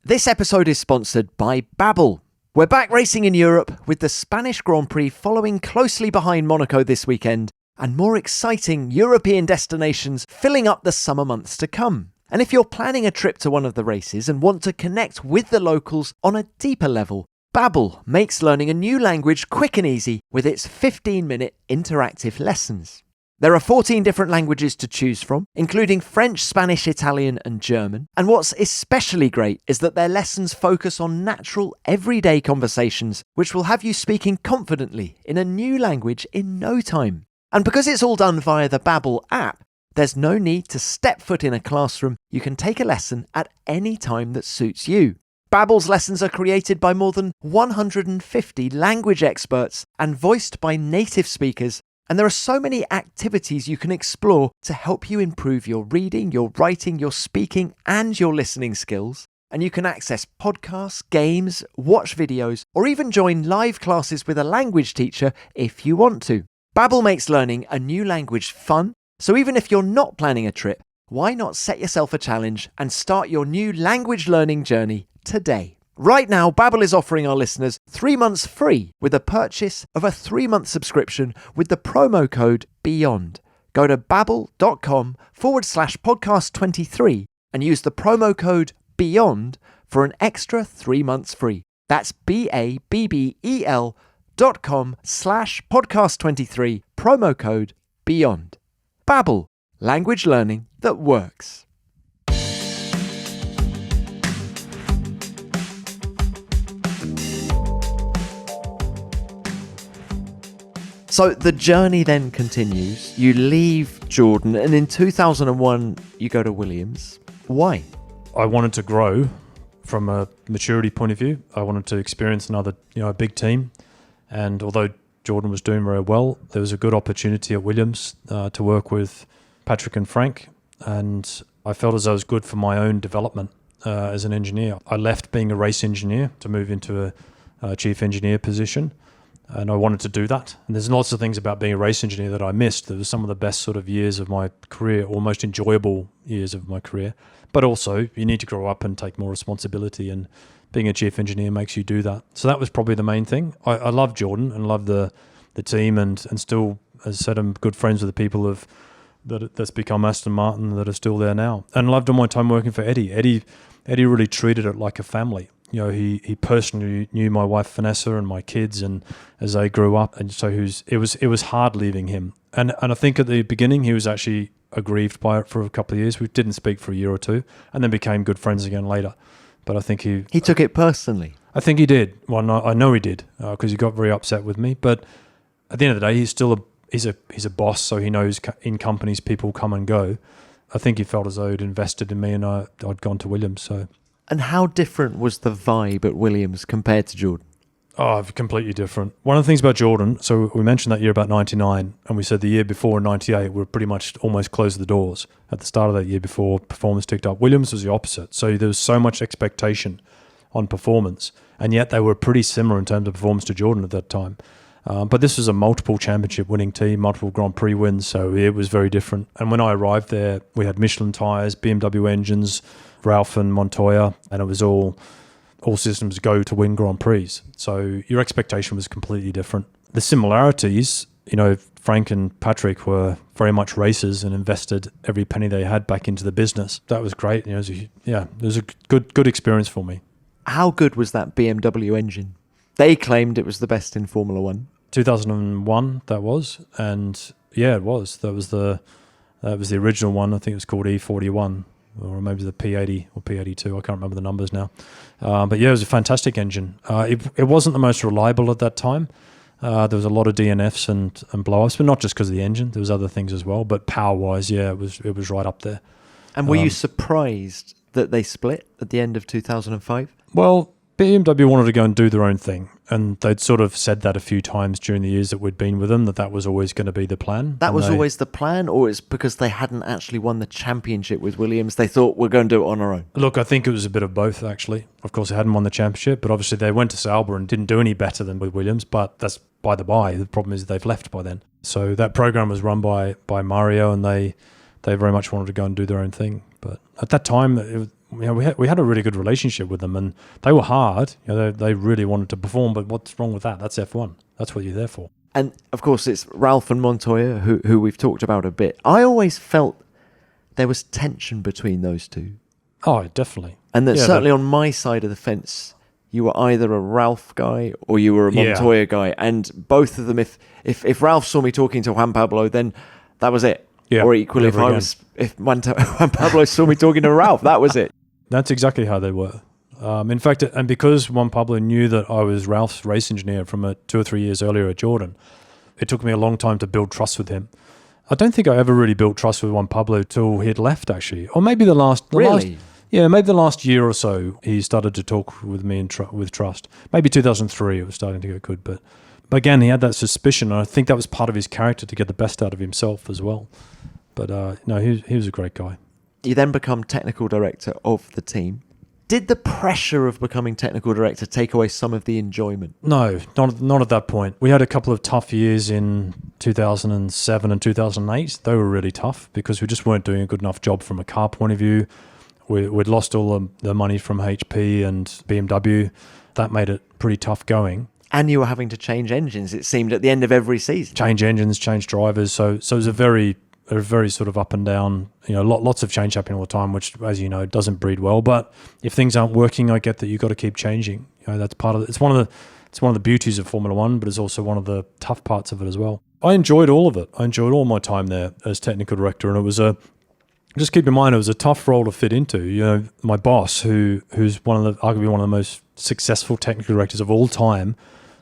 This episode is sponsored by Babbel. We're back racing in Europe, with the Spanish Grand Prix following closely behind Monaco this weekend, and more exciting European destinations filling up the summer months to come. And if you're planning a trip to one of the races and want to connect with the locals on a deeper level, Babbel makes learning a new language quick and easy with its 15-minute interactive lessons. There are 14 different languages to choose from, including French, Spanish, Italian and German. And what's especially great is that their lessons focus on natural, everyday conversations, which will have you speaking confidently in a new language in no time. And because it's all done via the Babbel app, there's no need to step foot in a classroom. You can take a lesson at any time that suits you. Babbel's lessons are created by more than 150 language experts and voiced by native speakers. And there are so many activities you can explore to help you improve your reading, your writing, your speaking, and your listening skills. And you can access podcasts, games, watch videos, or even join live classes with a language teacher if you want to. Babbel makes learning a new language fun, so even if you're not planning a trip, why not set yourself a challenge and start your new language learning journey today? Right now, Babbel is offering our listeners 3 months free with a purchase of a 3-month subscription with the promo code BEYOND. Go to babbel.com/podcast23 and use the promo code BEYOND for an extra 3 months free. That's babbel.com/podcast23, promo code BEYOND. Babbel, language learning that works. So the journey then continues. You leave Jordan, and in 2001, you go to Williams. Why? I wanted to grow from a maturity point of view. I wanted to experience another, a big team. And although Jordan was doing very well, there was a good opportunity at Williams to work with Patrick and Frank. And I felt as though it was good for my own development. as an engineer. I left being a race engineer to move into a chief engineer position, and I wanted to do that. And there's lots of things about being a race engineer that I missed. There were some of the best sort of years of my career, or most enjoyable years of my career. But also, you need to grow up and take more responsibility, and being a chief engineer makes you do that. So that was probably the main thing. I love Jordan and love the team, and still, as I said, I'm good friends with the people that's become Aston Martin that are still there now. And loved all my time working for Eddie. Eddie really treated it like a family. You know, he personally knew my wife Vanessa and my kids, and as they grew up, and so it was hard leaving him. And I think at the beginning he was actually aggrieved by it for a couple of years. We didn't speak for a year or two, and then became good friends again later. But I think he took it personally. I think he did. Well, no, I know he did, because he got very upset with me. But at the end of the day, he's still he's a boss, so he knows in companies people come and go. I think he felt as though he'd invested in me, and I'd gone to Williams. So. And how different was the vibe at Williams compared to Jordan? Oh, completely different. One of the things about Jordan, so we mentioned that year about 99, and we said the year before in 98, we were pretty much almost closed the doors. At the start of that year before, performance ticked up. Williams was the opposite. So there was so much expectation on performance, and yet they were pretty similar in terms of performance to Jordan at that time. But this was a multiple championship winning team, multiple Grand Prix wins, so it was very different. And when I arrived there, we had Michelin tyres, BMW engines, Ralf and Montoya, and it was all systems go to win Grand Prix. So your expectation was completely different. The similarities, you know, Frank and Patrick were very much racers and invested every penny they had back into the business. That was great. You know, it was a good experience for me. How good was that BMW engine? They claimed it was the best in Formula One. 2001, that was, and yeah, it was. That was the original one. I think it was called E41. Or maybe the P80 or P82. I can't remember the numbers now. But yeah, it was a fantastic engine. It wasn't the most reliable at that time. There was a lot of DNFs and blow-ups, but not just because of the engine. There was other things as well. But power-wise, yeah, it was right up there. And were you surprised that they split at the end of 2005? Well, BMW wanted to go and do their own thing. And they'd sort of said that a few times during the years that we'd been with them, that was always going to be the plan. That was always the plan, or it's because they hadn't actually won the championship with Williams, they thought we're going to do it on our own? Look, I think it was a bit of both, actually. Of course, they hadn't won the championship, but obviously they went to Sauber and didn't do any better than with Williams, but that's by the by. The problem is they've left by then. So that program was run by Mario, and they very much wanted to go and do their own thing. But at that time, we had a really good relationship with them, and they were hard. You know, they really wanted to perform, but what's wrong with that? That's F1. That's what you're there for. And of course, it's Ralf and Montoya who we've talked about a bit. I always felt there was tension between those two. Oh, definitely. And that certainly on my side of the fence, you were either a Ralf guy or you were a Montoya guy. And both of them, if Ralf saw me talking to Juan Pablo, then that was it. Yeah, or equally, if Juan Pablo saw me talking to Ralf, that was it. That's exactly how they were. In fact, and because Juan Pablo knew that I was Ralph's race engineer from 2 or 3 years earlier at Jordan, it took me a long time to build trust with him. I don't think I ever really built trust with Juan Pablo till he'd left, actually. Or maybe the last year or so, he started to talk with me with trust. Maybe 2003, it was starting to get good. But again, he had that suspicion, and I think that was part of his character to get the best out of himself as well. But no, he was a great guy. You then become technical director of the team. Did the pressure of becoming technical director take away some of the enjoyment? No, not at that point. We had a couple of tough years in 2007 and 2008. They were really tough because we just weren't doing a good enough job from a car point of view. We'd lost all the money from HP and BMW. That made it pretty tough going. And you were having to change engines, it seemed, at the end of every season. Change engines, change drivers. So it was a very sort of up and down, lots of change happening all the time, which, as you know, doesn't breed well. But if things aren't working, I get that you've got to keep changing. That's part of it. It's one of the beauties of Formula One, but it's also one of the tough parts of it as well. I enjoyed all of it. I enjoyed all my time there as technical director, and it was just keep in mind, it was a tough role to fit into. My boss, who's arguably one of the most successful technical directors of all time,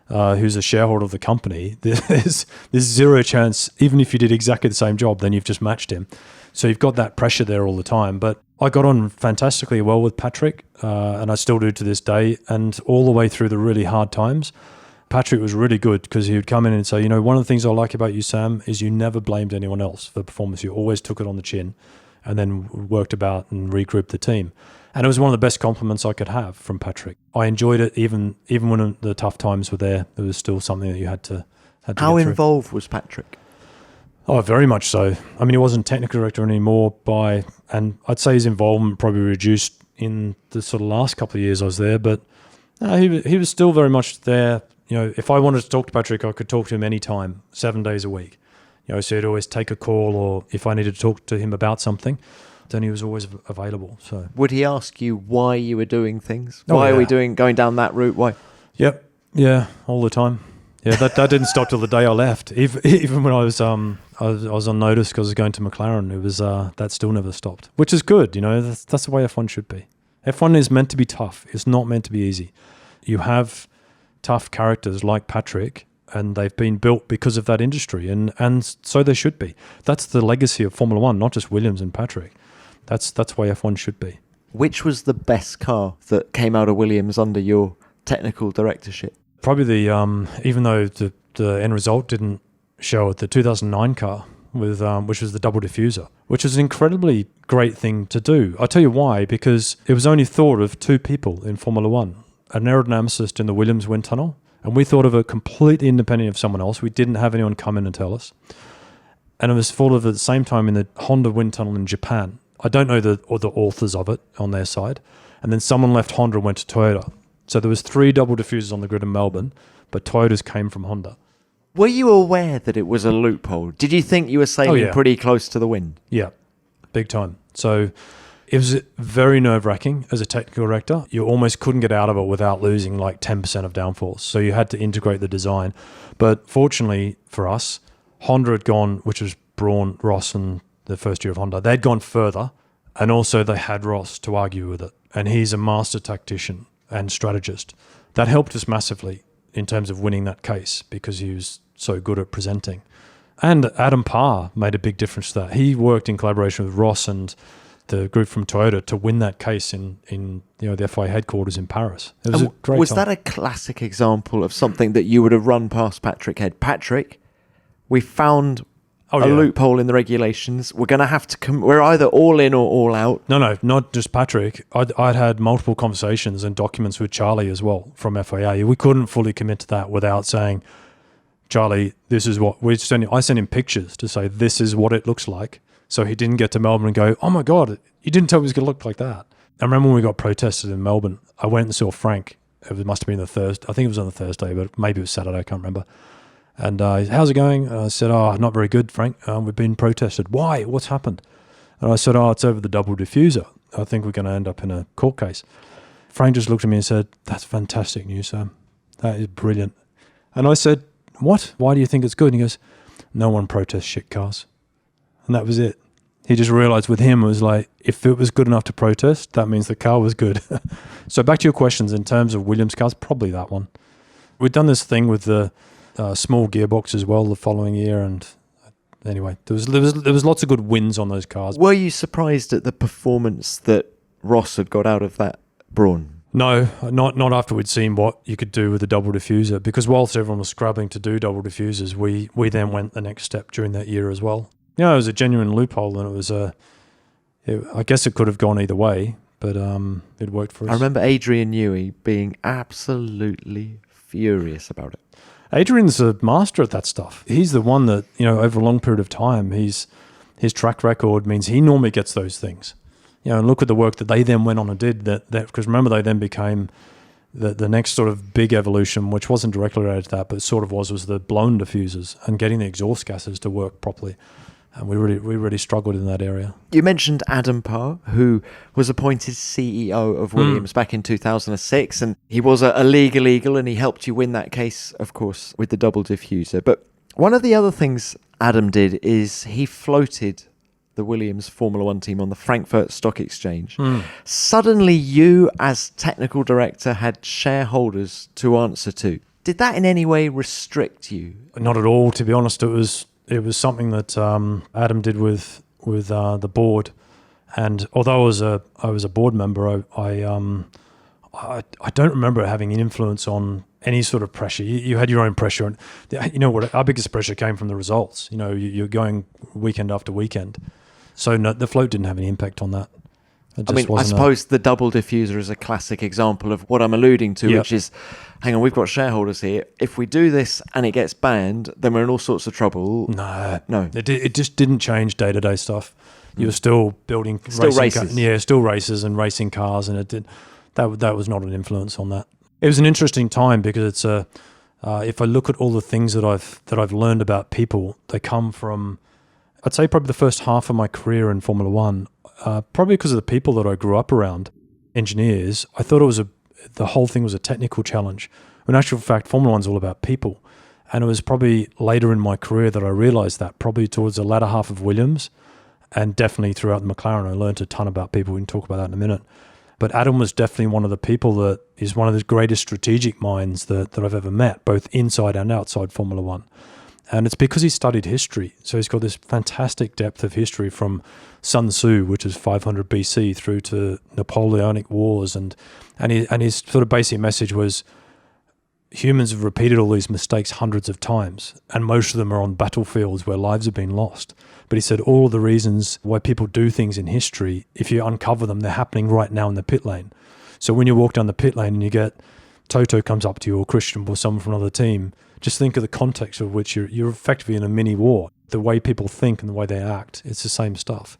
who's a shareholder of the company, there's zero chance, even if you did exactly the same job, then you've just matched him. So you've got that pressure there all the time. But I got on fantastically well with Patrick, and I still do to this day, and all the way through the really hard times. Patrick was really good because he would come in and say, one of the things I like about you, Sam, is you never blamed anyone else for performance. You always took it on the chin. and then worked about and regrouped the team. And it was one of the best compliments I could have from Patrick. I enjoyed it, even when the tough times were there. It was still something that you had to How get through. involved was Patrick? Oh, very much so. I mean, he wasn't technical director anymore and I'd say his involvement probably reduced in the sort of last couple of years I was there, but he was still very much there. If I wanted to talk to Patrick, I could talk to him anytime, 7 days a week. So he'd always take a call, or if I needed to talk to him about something, then he was always available. So would he ask you why you were doing things? Oh, why yeah. are we going down that route? Why? Yep. Yeah, all the time. Yeah, that didn't stop till the day I left. Even when I was on notice because I was going to McLaren, it was that still never stopped, which is good. That's the way F1 should be. F1 is meant to be tough. It's not meant to be easy. You have tough characters like Patrick, and they've been built because of that industry, and so they should be. That's the legacy of Formula One, not just Williams and Patrick. That's why F1 should be. Which was the best car that came out of Williams under your technical directorship? Probably even though the end result didn't show it, the 2009 car with which was the double diffuser, which is an incredibly great thing to do. I'll tell you why, because it was only thought of two people in Formula One, an aerodynamicist in the Williams wind tunnel, and we thought of it completely independent of someone else. We didn't have anyone come in and tell us. And it was thought of at the same time in the Honda wind tunnel in Japan. I don't know the authors of it on their side. And then someone left Honda and went to Toyota. So there was 3 double diffusers on the grid in Melbourne, but Toyotas came from Honda. Were you aware that it was a loophole? Did you think you were sailing pretty close to the wind? Yeah, big time. So it was very nerve-wracking as a technical director. You almost couldn't get out of it without losing like 10% of downforce. So you had to integrate the design. But fortunately for us, Honda had gone, which was Braun, Ross, and the first year of Honda, they'd gone further, and also they had Ross to argue with it. And he's a master tactician and strategist. That helped us massively in terms of winning that case because he was so good at presenting. And Adam Parr made a big difference to that. He worked in collaboration with Ross and the group from Toyota to win that case in the FIA headquarters in Paris. It was a great Was time. that a classic example of something that you would have run past Patrick Head? Patrick, we found a loophole in the regulations. We're going to have to we're either all in or all out. No, not just Patrick. I'd had multiple conversations and documents with Charlie as well from FIA. We couldn't fully commit to that without saying, Charlie, this is what I sent him pictures to say this is what it looks like. So he didn't get to Melbourne and go, oh my God, you didn't tell me it was going to look like that. I remember when we got protested in Melbourne, I went and saw Frank. It must have been the Thursday. I think it was on the Thursday, but maybe it was Saturday. I can't remember. And how's it going? And I said, not very good, Frank. We've been protested. Why? What's happened? And I said, it's over the double diffuser. I think we're going to end up in a court case. Frank just looked at me and said, that's fantastic news, Sam. That is brilliant. And I said, what? Why do you think it's good? And he goes, no one protests shit cars. And that was it. He just realized with him, it was like, if it was good enough to protest, that means the car was good. So back to your questions, in terms of Williams cars, probably that one. We'd done this thing with the small gearbox as well the following year, and anyway, there was lots of good wins on those cars. Were you surprised at the performance that Ross had got out of that Braun? No, not after we'd seen what you could do with the double diffuser, because whilst everyone was scrubbing to do double diffusers, we then went the next step during that year as well. It was a genuine loophole, and it was I guess it could have gone either way, but it worked for us. I remember Adrian Newey being absolutely furious about it. Adrian's a master at that stuff. He's the one that, over a long period of time, his track record means he normally gets those things. And look at the work that they then went on and did, that because remember, they then became the next sort of big evolution, which wasn't directly related to that, but sort of was the blown diffusers and getting the exhaust gases to work properly. And we really struggled in that area. You mentioned Adam Parr, who was appointed CEO of Williams back in 2006, and he was a legal, and he helped you win that case, of course, with the double diffuser. But one of the other things Adam did is he floated the Williams Formula One team on the Frankfurt Stock Exchange. Suddenly, you, as technical director, had shareholders to answer to. Did that in any way restrict you? Not at all, to be honest. It was something that Adam did with the board, and although I was a board member, I don't remember having an influence on any sort of pressure. You had your own pressure, and what our biggest pressure came from the results. You're going weekend after weekend, So no, the float didn't have any impact on that. I suppose the double diffuser is a classic example of what I'm alluding to, which is, hang on, we've got shareholders here. If we do this and it gets banned, then we're in all sorts of trouble. No. It just didn't change day-to-day stuff. You were still building races. Still races and racing cars, and that was not an influence on that. It was an interesting time because it's if I look at all the things that I've learned about people, they come from, I'd say probably the first half of my career in Formula One. Probably because of the people that I grew up around, engineers, I thought the whole thing was a technical challenge. In actual fact, Formula One's all about people. And it was probably later in my career that I realized that, probably towards the latter half of Williams, and definitely throughout McLaren, I learned a ton about people. We can talk about that in a minute. But Adam was definitely one of the people that is one of the greatest strategic minds that I've ever met, both inside and outside Formula One. And it's because he studied history. So he's got this fantastic depth of history from Sun Tzu, which is 500 BC, through to Napoleonic Wars. And his sort of basic message was, humans have repeated all these mistakes hundreds of times, and most of them are on battlefields where lives have been lost. But he said all the reasons why people do things in history, if you uncover them, they're happening right now in the pit lane. So when you walk down the pit lane and you get Toto comes up to you, or Christian, or someone from another team, just think of the context of which you're effectively in a mini war. The way people think and the way they act, it's the same stuff.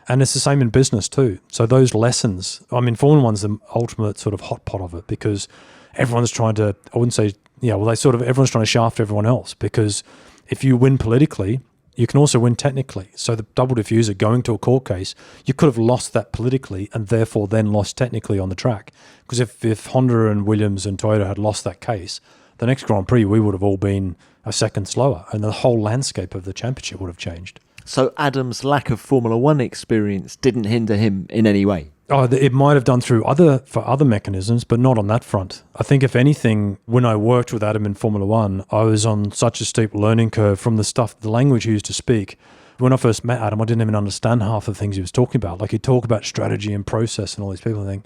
And it's the same in business too. So those lessons, Formula One's the ultimate sort of hot pot of it, because everyone's trying to, everyone's trying to shaft everyone else, because if you win politically, you can also win technically. So the double diffuser going to a court case, you could have lost that politically and therefore then lost technically on the track. Because if Honda and Williams and Toyota had lost that case, the next Grand Prix, we would have all been a second slower, and the whole landscape of the championship would have changed. So Adam's lack of Formula One experience didn't hinder him in any way? Oh, it might have done for other mechanisms, but not on that front. I think if anything, when I worked with Adam in Formula One, I was on such a steep learning curve from the language he used to speak. When I first met Adam, I didn't even understand half the things he was talking about. Like, he'd talk about strategy and process and all these people, and think,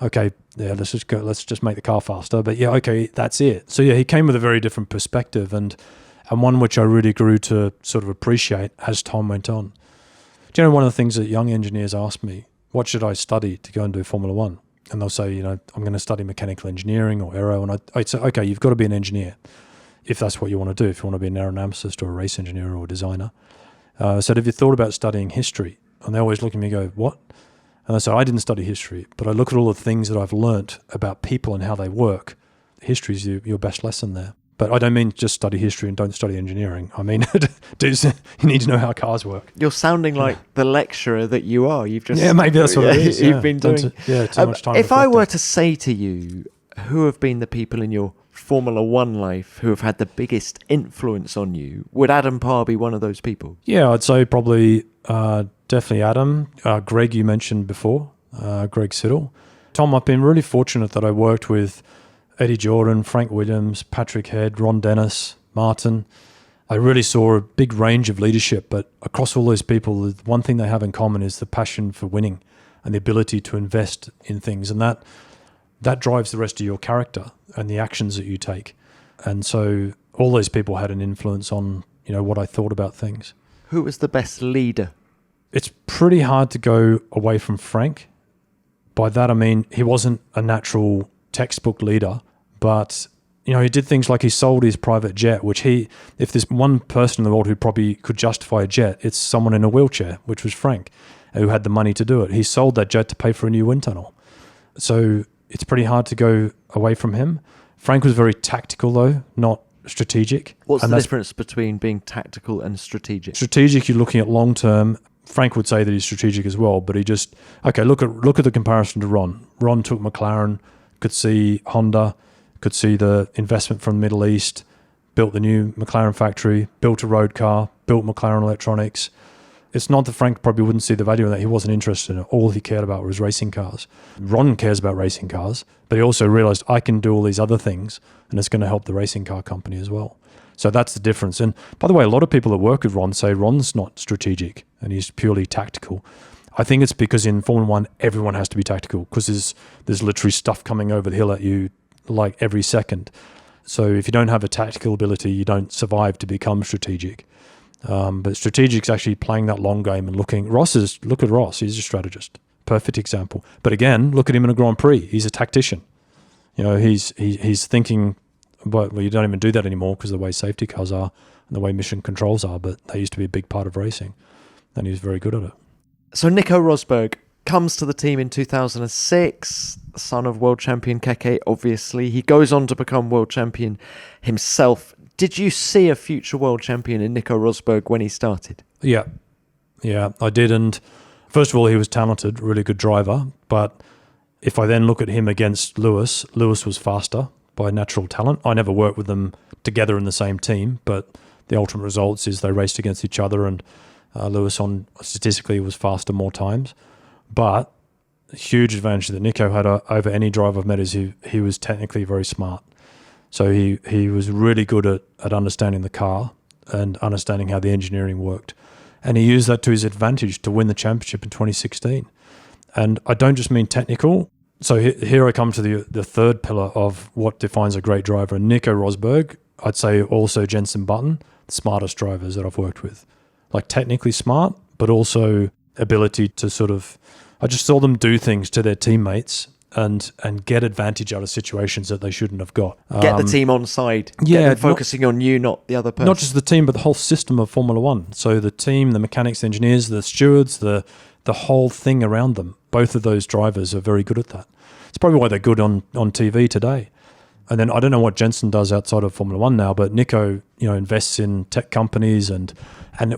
okay, yeah, let's just make the car faster. But yeah, okay, that's it. So yeah, he came with a very different perspective, and one which I really grew to sort of appreciate as time went on. Do you know one of the things that young engineers ask me, what should I study to go and do Formula One? And they'll say, I'm going to study mechanical engineering or aero. And I'd say, okay, you've got to be an engineer if that's what you want to do, if you want to be an aerodynamicist or a race engineer or a designer. I said, have you thought about studying history? And they always look at me and go, what? And I said, I didn't study history, but I look at all the things that I've learnt about people and how they work. History is your best lesson there. But I don't mean just study history and don't study engineering. I mean, you need to know how cars work. You're sounding like the lecturer that you are. You've just maybe that's what it is. You've been doing. Too much time. If I were to say to you, who have been the people in your Formula One life who have had the biggest influence on you, would Adam Parr be one of those people? Yeah, I'd say probably definitely Adam. Greg, you mentioned before, Greg Siddle. Tom, I've been really fortunate that I worked with Eddie Jordan, Frank Williams, Patrick Head, Ron Dennis, Martin. I really saw a big range of leadership, but across all those people, the one thing they have in common is the passion for winning and the ability to invest in things. And that drives the rest of your character and the actions that you take. And so all those people had an influence on, what I thought about things. Who was the best leader? It's pretty hard to go away from Frank. By that, I mean, he wasn't a natural textbook leader, but he did things like he sold his private jet, which if there's one person in the world who probably could justify a jet, it's someone in a wheelchair, which was Frank, who had the money to do it. He sold that jet to pay for a new wind tunnel. So it's pretty hard to go away from him. Frank was very tactical though, not strategic. What's the difference between being tactical and strategic? Strategic, you're looking at long term. Frank would say that he's strategic as well, but he just, look at the comparison to Ron. Ron took McLaren, could see Honda, could see the investment from the Middle East, built the new McLaren factory, built a road car, built McLaren Electronics. It's not that Frank probably wouldn't see the value in that. He wasn't interested in it. All he cared about was racing cars. Ron cares about racing cars, but he also realized I can do all these other things and it's going to help the racing car company as well. So that's the difference. And by the way, a lot of people that work with Ron say Ron's not strategic and he's purely tactical. I think it's because in Formula One, everyone has to be tactical because there's literally stuff coming over the hill at you like every second. So if you don't have a tactical ability, you don't survive to become strategic. But strategic's actually playing that long game and look at Ross, he's a strategist. Perfect example. But again, look at him in a Grand Prix. He's a tactician. He's thinking, well, you don't even do that anymore because of the way safety cars are and the way mission controls are, but they used to be a big part of racing, and he was very good at it. So Nico Rosberg comes to the team in 2006, son of world champion Keke, obviously. He goes on to become world champion himself. Did you see a future world champion in Nico Rosberg when he started? Yeah, I did. And first of all, he was talented, really good driver. But if I then look at him against Lewis was faster by natural talent. I never worked with them together in the same team, but the ultimate results is they raced against each other, and Lewis statistically was faster more times. But a huge advantage that Nico had over any driver I've met is he was technically very smart. So he was really good at understanding the car and understanding how the engineering worked. And he used that to his advantage to win the championship in 2016. And I don't just mean technical. So here I come to the third pillar of what defines a great driver. And Nico Rosberg, I'd say also Jenson Button, the smartest drivers that I've worked with. Like technically smart, but also ability to sort of, I just saw them do things to their teammates and get advantage out of situations that they shouldn't have got. Get the team on side. Yeah, get them focusing on you, not the other person. Not just the team, but the whole system of Formula One. So the team, the mechanics, the engineers, the stewards, the whole thing around them. Both of those drivers are very good at that. It's probably why they're good on TV today. And then I don't know what Jenson does outside of Formula One now, but Nico, invests in tech companies, and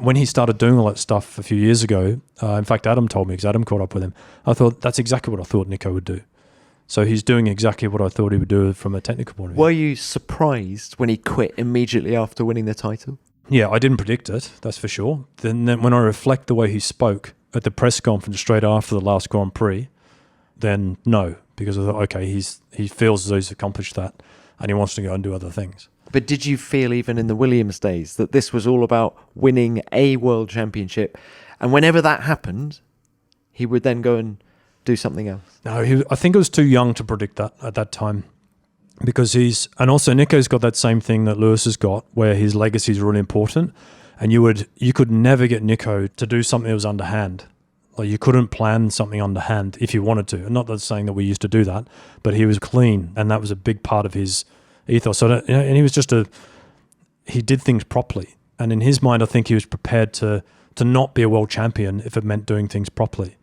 when he started doing all that stuff a few years ago, in fact, Adam told me, because Adam caught up with him, I thought that's exactly what I thought Nico would do. So he's doing exactly what I thought he would do from a technical point of view. Were you surprised when he quit immediately after winning the title? Yeah, I didn't predict it, that's for sure. Then when I reflect the way he spoke at the press conference straight after the last Grand Prix, then no, because I thought, okay, he feels as though he's accomplished that and he wants to go and do other things. But did you feel even in the Williams days that this was all about winning a world championship, and whenever that happened, he would then go and do something else? No, I think it was too young to predict that at that time, because and also Nico's got that same thing that Lewis has got, where his legacy is really important, and you could never get Nico to do something that was underhand. Like you couldn't plan something underhand if you wanted to. And not that saying that we used to do that, but he was clean, and that was a big part of his ethos. So, and he was he did things properly. And in his mind, I think he was prepared to not be a world champion if it meant doing things properly.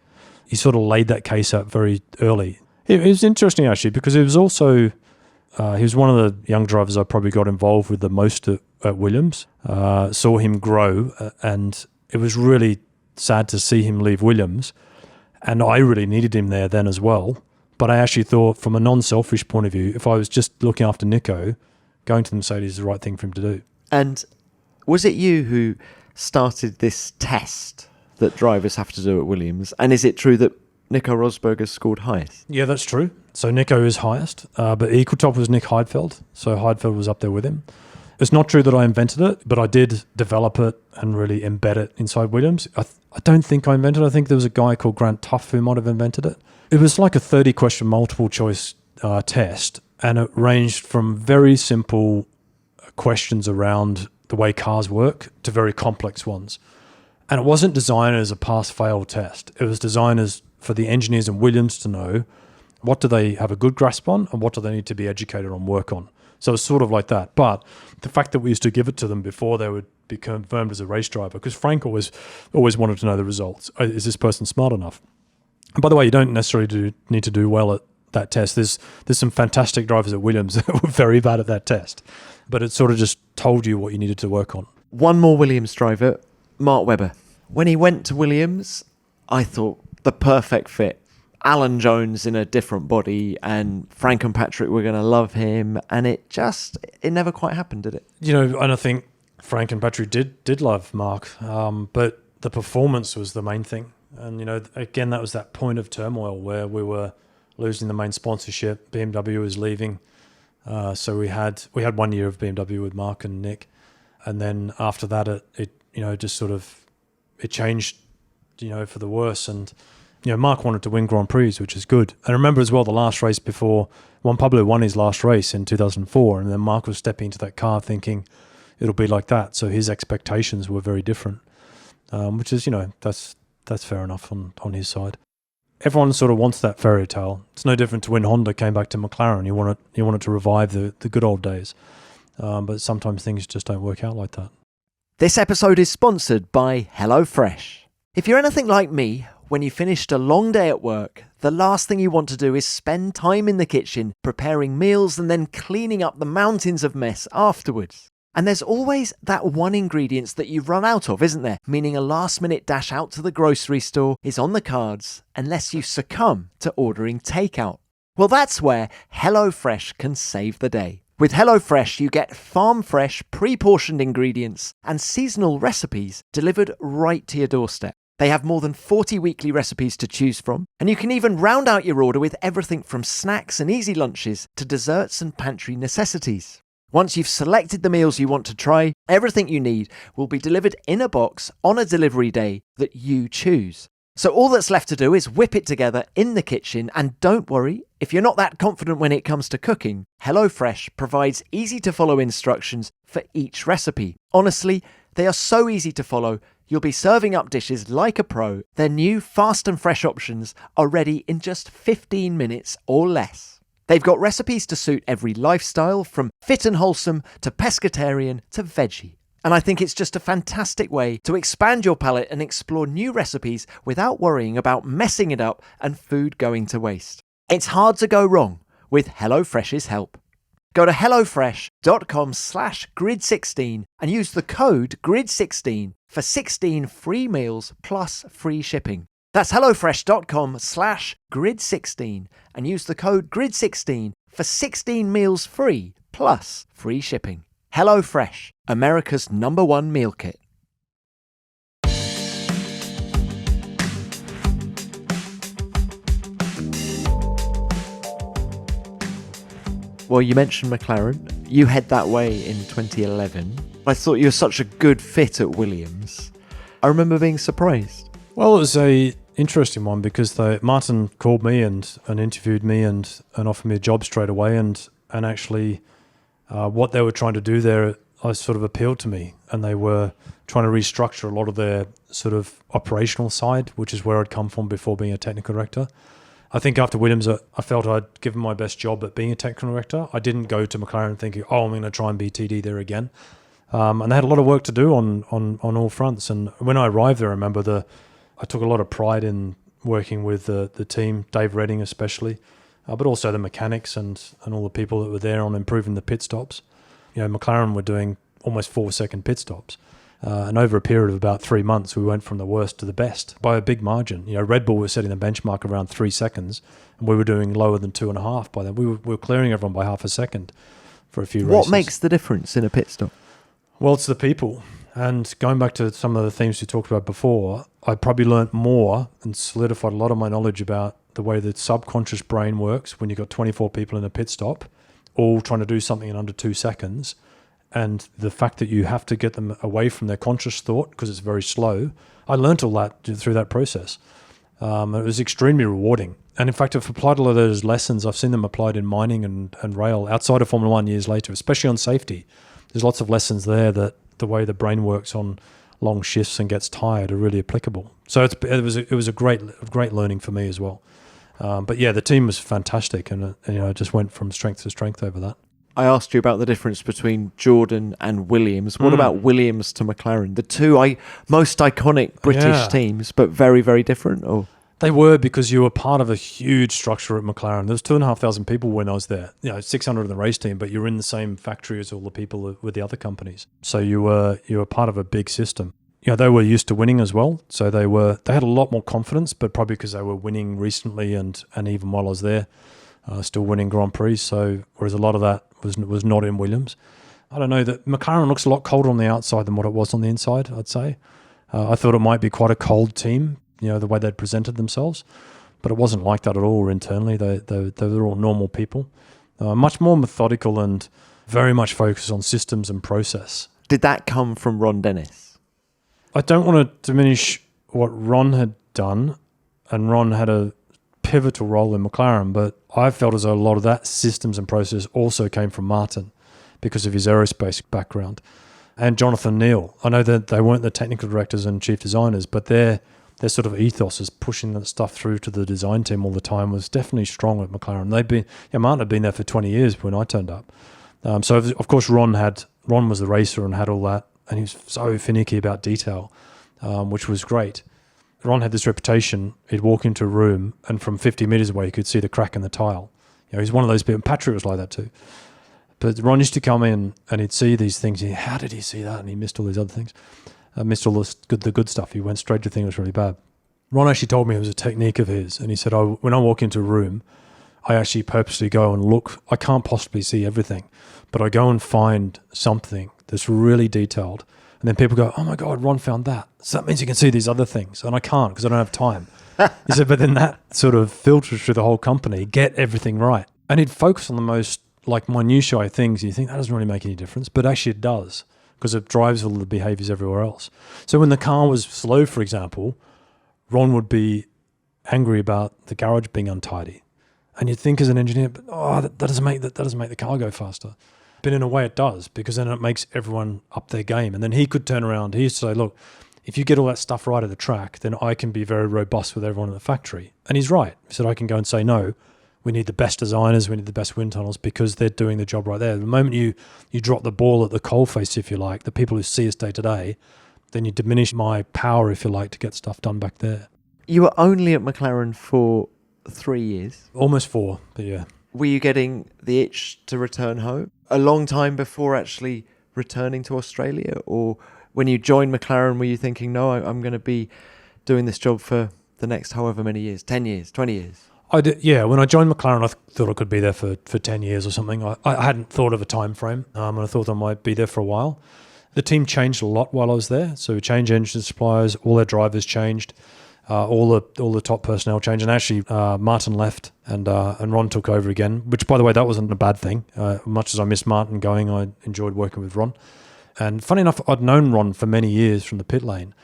He sort of laid that case out very early. It was interesting actually, because it was also he was one of the young drivers I probably got involved with the most at Williams. Saw him grow, and it was really sad to see him leave Williams, and I really needed him there then as well. But I actually thought, from a non-selfish point of view, if I was just looking after Nico, going to the Mercedes is the right thing for him to do. And was it you who started this test that drivers have to do at Williams? And is it true that Nico Rosberg has scored highest? Yeah, that's true. So Nico is highest, but equal top was Nick Heidfeld. So Heidfeld was up there with him. It's not true that I invented it, but I did develop it and really embed it inside Williams. I don't think I invented it. I think there was a guy called Grant Tuff who might have invented it. It was like a 30-question multiple choice test, and it ranged from very simple questions around the way cars work to very complex ones. And it wasn't designed as a pass-fail test. It was designed as for the engineers in Williams to know what do they have a good grasp on and what do they need to be educated on, work on. So it's sort of like that. But the fact that we used to give it to them before they would be confirmed as a race driver, because Frank always wanted to know the results. Is this person smart enough? And by the way, you don't necessarily need to do well at that test. There's some fantastic drivers at Williams that were very bad at that test. But it sort of just told you what you needed to work on. One more Williams driver, Mark Webber. When he went to Williams, I thought the perfect fit. Alan Jones in a different body, and Frank and Patrick were going to love him, and it never quite happened, did it? And I think Frank and Patrick did love Mark, but the performance was the main thing. And, again, that was that point of turmoil where we were losing the main sponsorship. BMW was leaving. So we had 1 year of BMW with Mark and Nick. And then after that, it just sort of, it changed, for the worse. And, Mark wanted to win Grand Prix, which is good. And I remember as well the last race before Juan Pablo won his last race in 2004. And then Mark was stepping into that car thinking, it'll be like that. So his expectations were very different, which is, that's fair enough on his side. Everyone sort of wants that fairy tale. It's no different to when Honda came back to McLaren. You wanted to revive the good old days. But sometimes things just don't work out like that. This episode is sponsored by HelloFresh. If you're anything like me, when you finished a long day at work, the last thing you want to do is spend time in the kitchen preparing meals and then cleaning up the mountains of mess afterwards. And there's always that one ingredient that you've run out of, isn't there? Meaning a last-minute dash out to the grocery store is on the cards unless you succumb to ordering takeout. Well, that's where HelloFresh can save the day. With HelloFresh, you get farm-fresh, pre-portioned ingredients and seasonal recipes delivered right to your doorstep. They have more than 40 weekly recipes to choose from, and you can even round out your order with everything from snacks and easy lunches to desserts and pantry necessities. Once you've selected the meals you want to try, everything you need will be delivered in a box on a delivery day that you choose. So all that's left to do is whip it together in the kitchen, and don't worry, if you're not that confident when it comes to cooking, HelloFresh provides easy-to-follow instructions for each recipe. Honestly, they are so easy to follow, you'll be serving up dishes like a pro. Their new fast and fresh options are ready in just 15 minutes or less. They've got recipes to suit every lifestyle, from fit and wholesome to pescatarian to veggie. And I think it's just a fantastic way to expand your palate and explore new recipes without worrying about messing it up and food going to waste. It's hard to go wrong with HelloFresh's help. Go to hellofresh.com/grid16 and use the code GRID16 for 16 free meals plus free shipping. That's hellofresh.com/grid16 and use the code GRID16 for 16 meals free plus free shipping. HelloFresh, America's #1 meal kit. Well, you mentioned McLaren. You head that way in 2011. I thought you were such a good fit at Williams. I remember being surprised. Well, it was a interesting one because Martin called me and interviewed me and offered me a job straight away, and actually what they were trying to do there sort of appealed to me, and they were trying to restructure a lot of their sort of operational side, which is where I'd come from before being a technical director. I think after Williams, I felt I'd given my best job at being a technical director. I didn't go to McLaren thinking, I'm going to try and be TD there again. And they had a lot of work to do on all fronts. And when I arrived there, I remember I took a lot of pride in working with the team, Dave Redding especially, but also the mechanics and all the people that were there on improving the pit stops. McLaren were doing almost 4-second pit stops. And over a period of about 3 months, we went from the worst to the best by a big margin. Red Bull was setting the benchmark around 3 seconds, and we were doing lower than 2.5 by then. We were clearing everyone by half a second for a few races. What makes the difference in a pit stop? Well, it's the people. And going back to some of the themes we talked about before, I probably learnt more and solidified a lot of my knowledge about the way the subconscious brain works when you've got 24 people in a pit stop, all trying to do something in under 2 seconds. And the fact that you have to get them away from their conscious thought because it's very slow. I learned all that through that process. It was extremely rewarding. And in fact, I've applied a lot of those lessons. I've seen them applied in mining and rail outside of Formula One years later, especially on safety. There's lots of lessons there that the way the brain works on long shifts and gets tired are really applicable. So it was a great learning for me as well. But yeah, the team was fantastic, and I just went from strength to strength over that. I asked you about the difference between Jordan and Williams. What about Williams to McLaren? The two most iconic British teams, but very, very different? Or They were, because you were part of a huge structure at McLaren. There was 2,500 people when I was there. 600 in the race team, but you were in the same factory as all the people with the other companies. So you were part of a big system. They were used to winning as well. So they had a lot more confidence, but probably because they were winning recently and even while I was there, still winning Grand Prix. So whereas a lot of that was not in Williams. I don't know, that McLaren looks a lot colder on the outside than what it was on the inside, I'd say. I thought it might be quite a cold team, the way they'd presented themselves, but it wasn't like that at all internally. They were all normal people, much more methodical and very much focused on systems and process. Did that come from Ron Dennis? I don't want to diminish what Ron had done, and Ron had a pivotal role in McLaren, but I felt as though a lot of that systems and process also came from Martin because of his aerospace background. and Jonathan Neal. I know that they weren't the technical directors and chief designers, but their sort of ethos is pushing that stuff through to the design team all the time was definitely strong at McLaren. Martin had been there for 20 years when I turned up. So of course Ron was the racer and had all that, and he was so finicky about detail, which was great. Ron had this reputation. He'd walk into a room and from 50 metres away, you could see the crack in the tile. He's one of those people. And Patrick was like that too. But Ron used to come in and he'd see these things. How did he see that? And he missed all these other things. Missed all the good stuff. He went straight to the thing that was really bad. Ron actually told me it was a technique of his. And he said, when I walk into a room, I actually purposely go and look. I can't possibly see everything, but I go and find something that's really detailed. And then people go, oh my God, Ron found that. So that means you can see these other things. And I can't because I don't have time. He said, but then that sort of filters through the whole company, get everything right. And he'd focus on the most minutiae things. You think that doesn't really make any difference, but actually it does because it drives all the behaviors everywhere else. So when the car was slow, for example, Ron would be angry about the garage being untidy. And you'd think as an engineer, that doesn't make the car go faster. But in a way it does, because then it makes everyone up their game. And then he could turn around. He used to say, look, if you get all that stuff right at the track, then I can be very robust with everyone in the factory. And he's right. He said, I can go and say, no, we need the best designers, we need the best wind tunnels because they're doing the job right there. The moment you drop the ball at the coalface, if you like, the people who see us day to day, then you diminish my power, if you like, to get stuff done back there. You were only at McLaren for 3 years. Almost 4, but yeah. Were you getting the itch to return home a long time before actually returning to Australia? Or when you joined McLaren, were you thinking, no, I'm going to be doing this job for the next however many years, 10 years, 20 years? I did, yeah. When I joined McLaren, I thought I could be there for 10 years or something. I hadn't thought of a time frame, and I thought I might be there for a while. The team changed a lot while I was there. So we changed engine suppliers, all their drivers changed. All the top personnel changed, and actually Martin left and Ron took over again, which, by the way, that wasn't a bad thing. Much as I missed Martin going, I enjoyed working with Ron. And funny enough, I'd known Ron for many years from the pit lane,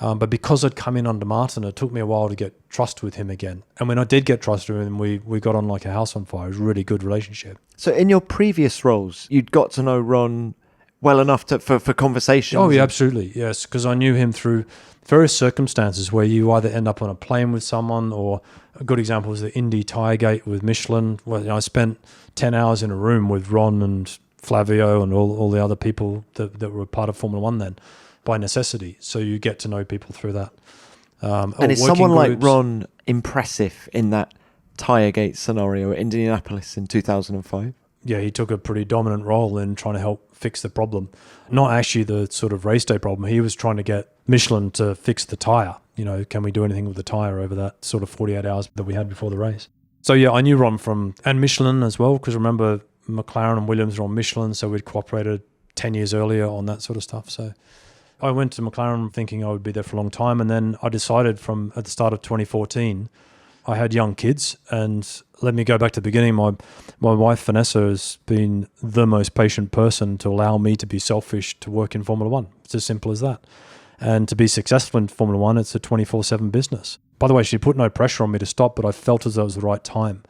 but because I'd come in under Martin, it took me a while to get trust with him again. And when I did get trust with him, we got on like a house on fire. It was a really good relationship. So in your previous roles, you'd got to know Ron well enough for conversations? Oh, yeah, absolutely, yes, because I knew him through various circumstances where you either end up on a plane with someone, or a good example was the Indy Tyre Gate with Michelin, where I spent 10 hours in a room with Ron and Flavio and all the other people that were part of Formula One then, by necessity. So you get to know people through that. And is someone like Ron impressive in that Tyre Gate scenario at Indianapolis in 2005? Yeah, he took a pretty dominant role in trying to help fix the problem. Not actually the sort of race day problem. He was trying to get Michelin to fix the tyre. Can we do anything with the tyre over that sort of 48 hours that we had before the race? So yeah, I knew Ron and Michelin as well, because remember McLaren and Williams were on Michelin, so we'd cooperated 10 years earlier on that sort of stuff. So I went to McLaren thinking I would be there for a long time, and then I decided at the start of 2014, I had young kids, and let me go back to the beginning. My wife, Vanessa, has been the most patient person to allow me to be selfish to work in Formula One. It's as simple as that. And to be successful in Formula One, it's a 24/7 business. By the way, she put no pressure on me to stop, but I felt as though it was the right time.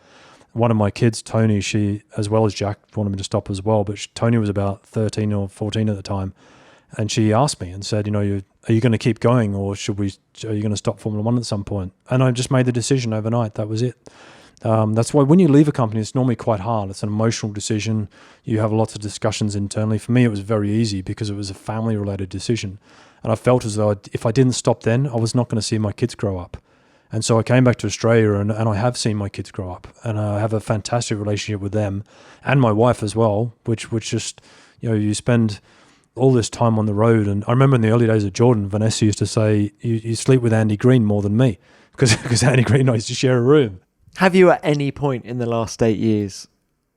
One of my kids, Tony, she, as well as Jack, wanted me to stop as well, but Tony was about 13 or 14 at the time. And she asked me and said, are you going to keep going, or are you going to stop Formula One at some point? And I just made the decision overnight. That was it. That's why when you leave a company, it's normally quite hard. It's an emotional decision. You have lots of discussions internally. For me, it was very easy because it was a family-related decision. And I felt as though if I didn't stop then, I was not going to see my kids grow up. And so I came back to Australia, and I have seen my kids grow up. And I have a fantastic relationship with them and my wife as well, which just, you spend all this time on the road. And I remember in the early days of Jordan, Vanessa used to say, you sleep with Andy Green more than me, because Andy Green and I used to share a room. Have you at any point in the last 8 years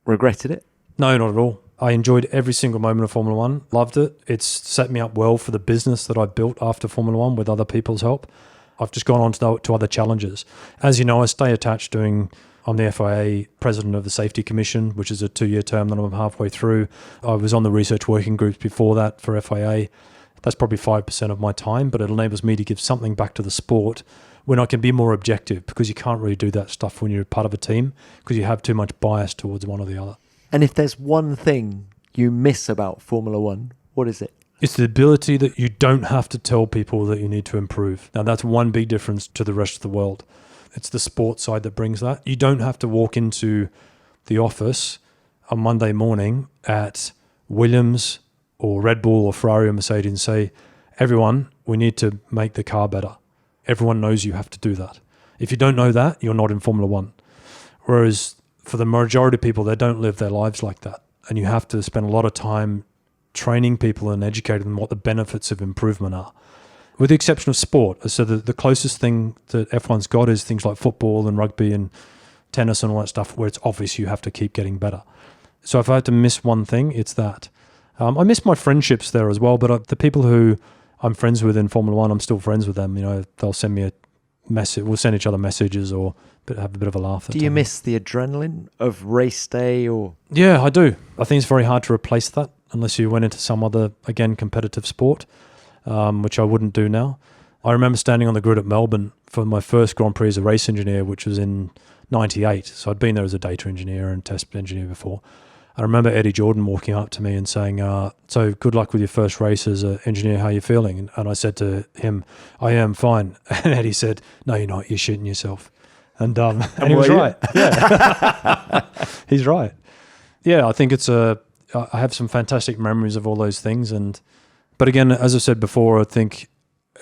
regretted it? No, not at all. I enjoyed every single moment of Formula One, loved it. It's set me up well for the business that I built after Formula One with other people's help. I've just gone on to other challenges. As you know, I stay attached I'm the FIA president of the Safety Commission, which is a 2-year term that I'm halfway through. I was on the research working groups before that for FIA. That's probably 5% of my time, but it enables me to give something back to the sport when I can be more objective, because you can't really do that stuff when you're part of a team, because you have too much bias towards one or the other. And if there's one thing you miss about Formula One, what is it? It's the ability that you don't have to tell people that you need to improve. Now, that's one big difference to the rest of the world. It's the sports side that brings that. You don't have to walk into the office on Monday morning at Williams or Red Bull or Ferrari or Mercedes and say, everyone, we need to make the car better. Everyone knows you have to do that. If you don't know that, you're not in Formula One. Whereas for the majority of people, they don't live their lives like that. And you have to spend a lot of time training people and educating them what the benefits of improvement are. With the exception of sport. So the closest thing that F1's got is things like football and rugby and tennis and all that stuff where it's obvious you have to keep getting better. So if I had to miss one thing, it's that. I miss my friendships there as well, but the people who I'm friends with in Formula One, I'm still friends with them. They'll send me a message. We'll send each other messages or have a bit of a laugh. Do you miss the adrenaline of race day? Or? Yeah, I do. I think it's very hard to replace that unless you went into some other, again, competitive sport, which I wouldn't do now. I remember standing on the grid at Melbourne for my first Grand Prix as a race engineer, which was in 98. So I'd been there as a data engineer and test engineer before. I remember Eddie Jordan walking up to me and saying, so good luck with your first race as an engineer, how are you feeling? And I said to him, I am fine. And Eddie said, no, you're not, you're shitting yourself. And he was right. Yeah. He's right. Yeah, I think I have some fantastic memories of all those things. But again, as I said before, I think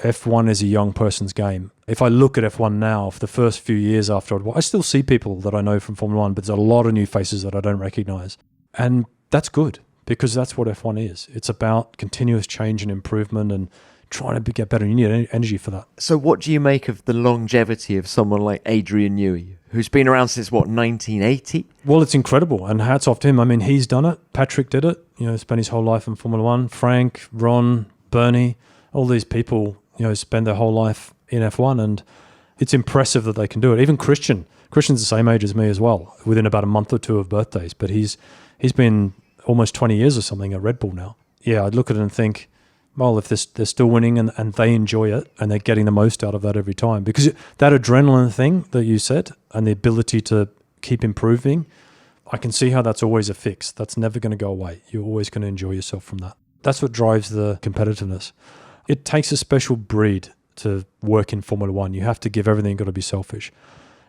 F1 is a young person's game. If I look at F1 now, for the first few years after I still see people that I know from Formula One, but there's a lot of new faces that I don't recognize. And that's good because that's what F1 is. It's about continuous change and improvement and trying to get better. You need energy for that. So what do you make of the longevity of someone like Adrian Newey, who's been around since, 1980? Well, it's incredible. And hats off to him. I mean, he's done it. Patrick did it. Spent his whole life in Formula One. Frank, Ron, Bernie, all these people, spend their whole life in F1. And it's impressive that they can do it. Even Christian's the same age as me as well, within about a month or two of birthdays. But he's been almost 20 years or something at Red Bull now. Yeah, I'd look at it and think, well, if they're still winning and they enjoy it and they're getting the most out of that every time. Because that adrenaline thing that you said and the ability to keep improving, I can see how that's always a fix. That's never going to go away. You're always going to enjoy yourself from that. That's what drives the competitiveness. It takes a special breed to work in Formula One. You have to give everything, you've got to be selfish.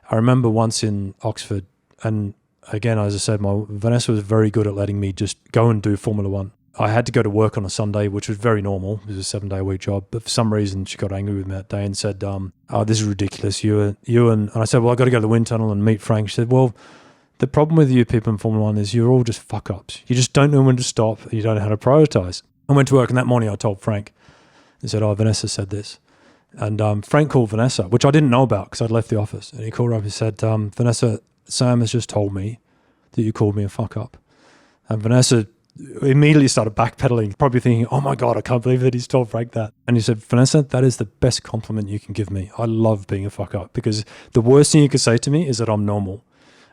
I remember once in Oxford, and again, as I said, Vanessa was very good at letting me just go and do Formula One. I had to go to work on a Sunday, which was very normal. It was a 7-day-a-week job. But for some reason, she got angry with me that day and said, this is ridiculous. You and I said, well, I've got to go to the wind tunnel and meet Frank. She said, well, the problem with you people in Formula One is you're all just fuck-ups. You just don't know when to stop. And you don't know how to prioritize. I went to work, and that morning I told Frank. He said, Vanessa said this. And Frank called Vanessa, which I didn't know about because I'd left the office. And he called her up and said, Vanessa, Sam has just told me that you called me a fuck-up. And Vanessa immediately started backpedaling, probably thinking, oh my God, I can't believe that he's told Frank that. And he said, Vanessa, that is the best compliment you can give me. I love being a fuck up because the worst thing you could say to me is that I'm normal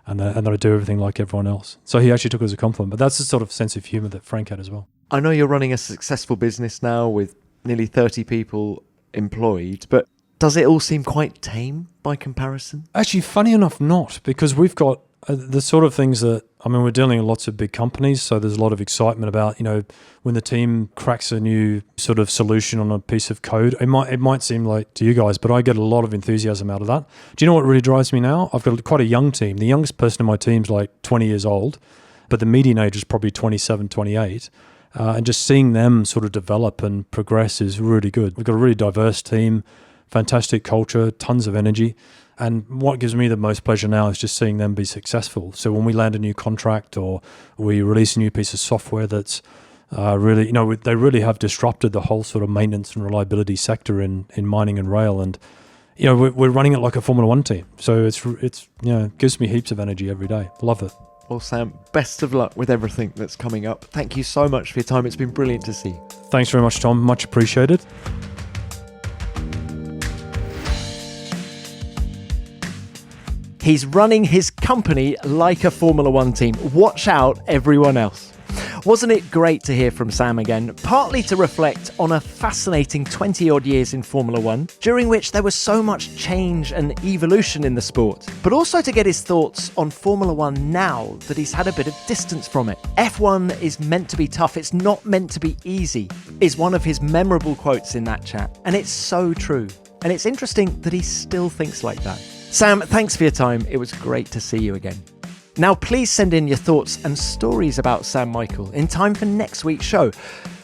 and that I do everything like everyone else. So he actually took it as a compliment. But that's the sort of sense of humor that Frank had as well. I know you're running a successful business now with nearly 30 people employed, but does it all seem quite tame by comparison? Actually, funny enough, not, because we've got the sort of things that, we're dealing with lots of big companies, so there's a lot of excitement about, when the team cracks a new sort of solution on a piece of code. It might seem like to you guys, but I get a lot of enthusiasm out of that. Do you know what really drives me now? I've got quite a young team. The youngest person in my team's like 20 years old, but the median age is probably 27, 28. And just seeing them sort of develop and progress is really good. We've got a really diverse team, fantastic culture, tons of energy. And what gives me the most pleasure now is just seeing them be successful. So when we land a new contract or we release a new piece of software that's really, they really have disrupted the whole sort of maintenance and reliability sector in mining and rail. And, we're running it like a Formula One team. So it's gives me heaps of energy every day. Love it. Well, Sam, best of luck with everything that's coming up. Thank you so much for your time. It's been brilliant to see. Thanks very much, Tom. Much appreciated. He's running his company like a Formula One team. Watch out, everyone else. Wasn't it great to hear from Sam again, partly to reflect on a fascinating 20-odd years in Formula One, during which there was so much change and evolution in the sport, but also to get his thoughts on Formula One now that he's had a bit of distance from it. F1 is meant to be tough, it's not meant to be easy, is one of his memorable quotes in that chat, and it's so true. And it's interesting that he still thinks like that. Sam, thanks for your time. It was great to see you again. Now, please send in your thoughts and stories about Sam Michael in time for next week's show.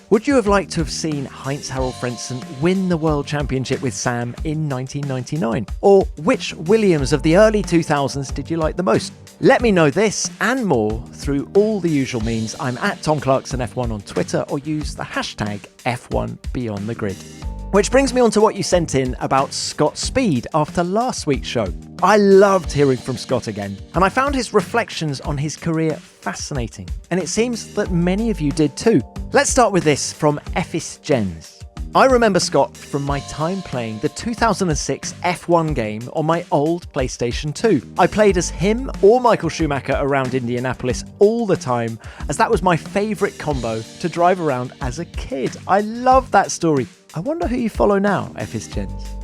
Would you have liked to have seen Heinz-Harald Frentzen win the World Championship with Sam in 1999? Or which Williams of the early 2000s did you like the most? Let me know this and more through all the usual means. I'm at Tom Clarkson F1 on Twitter, or use the hashtag F1BeyondTheGrid. Which brings me on to what you sent in about Scott Speed after last week's show. I loved hearing from Scott again, and I found his reflections on his career fascinating, and it seems that many of you did too. Let's start with this from Effis Jens. I remember Scott from my time playing the 2006 F1 game on my old PlayStation 2. I played as him or Michael Schumacher around Indianapolis all the time, as that was my favourite combo to drive around as a kid. I love that story. I wonder who you follow now, Effis Jens.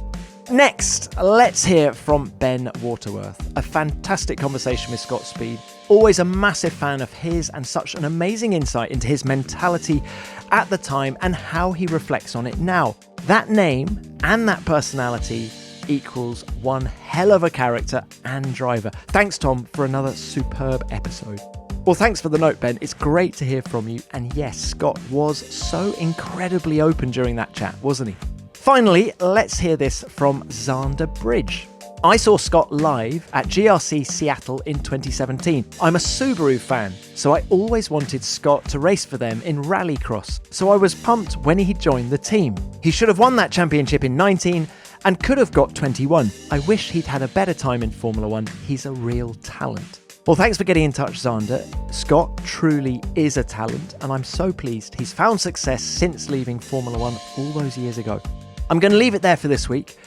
Next, let's hear from Ben Waterworth. A fantastic conversation with Scott Speed. Always a massive fan of his, and such an amazing insight into his mentality at the time and how he reflects on it now. That name and that personality equals one hell of a character and driver. Thanks, Tom, for another superb episode. Well, thanks for the note, Ben. It's great to hear from you. And yes, Scott was so incredibly open during that chat, wasn't he? Finally, let's hear this from Xander Bridge. I saw Scott live at GRC Seattle in 2017. I'm a Subaru fan, so I always wanted Scott to race for them in Rallycross, so I was pumped when he joined the team. He should have won that championship in 19 and could have got 21. I wish he'd had a better time in Formula One. He's a real talent. Well, thanks for getting in touch, Xander. Scott truly is a talent, and I'm so pleased he's found success since leaving Formula One all those years ago. I'm going to leave it there for this week.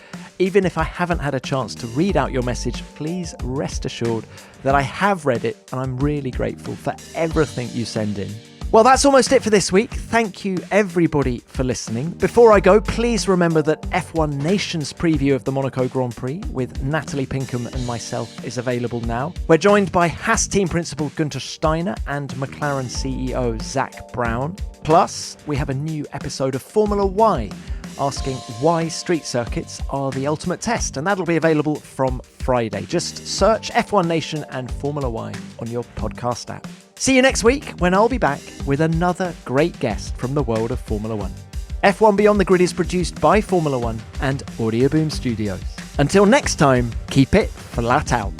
Even if I haven't had a chance to read out your message, please rest assured that I have read it, and I'm really grateful for everything you send in. Well, that's almost it for this week. Thank you, everybody, for listening. Before I go, please remember that F1 Nation's preview of the Monaco Grand Prix with Natalie Pinkham and myself is available now. We're joined by Haas team principal Günther Steiner and McLaren CEO Zach Brown. Plus, we have a new episode of Formula Y, asking why street circuits are the ultimate test, and that'll be available from Friday. Just search F1 Nation and Formula Y on your podcast app. See you next week when I'll be back with another great guest from the world of Formula One. F1 Beyond the Grid is produced by Formula One and Audio Boom Studios. Until next time, keep it flat out.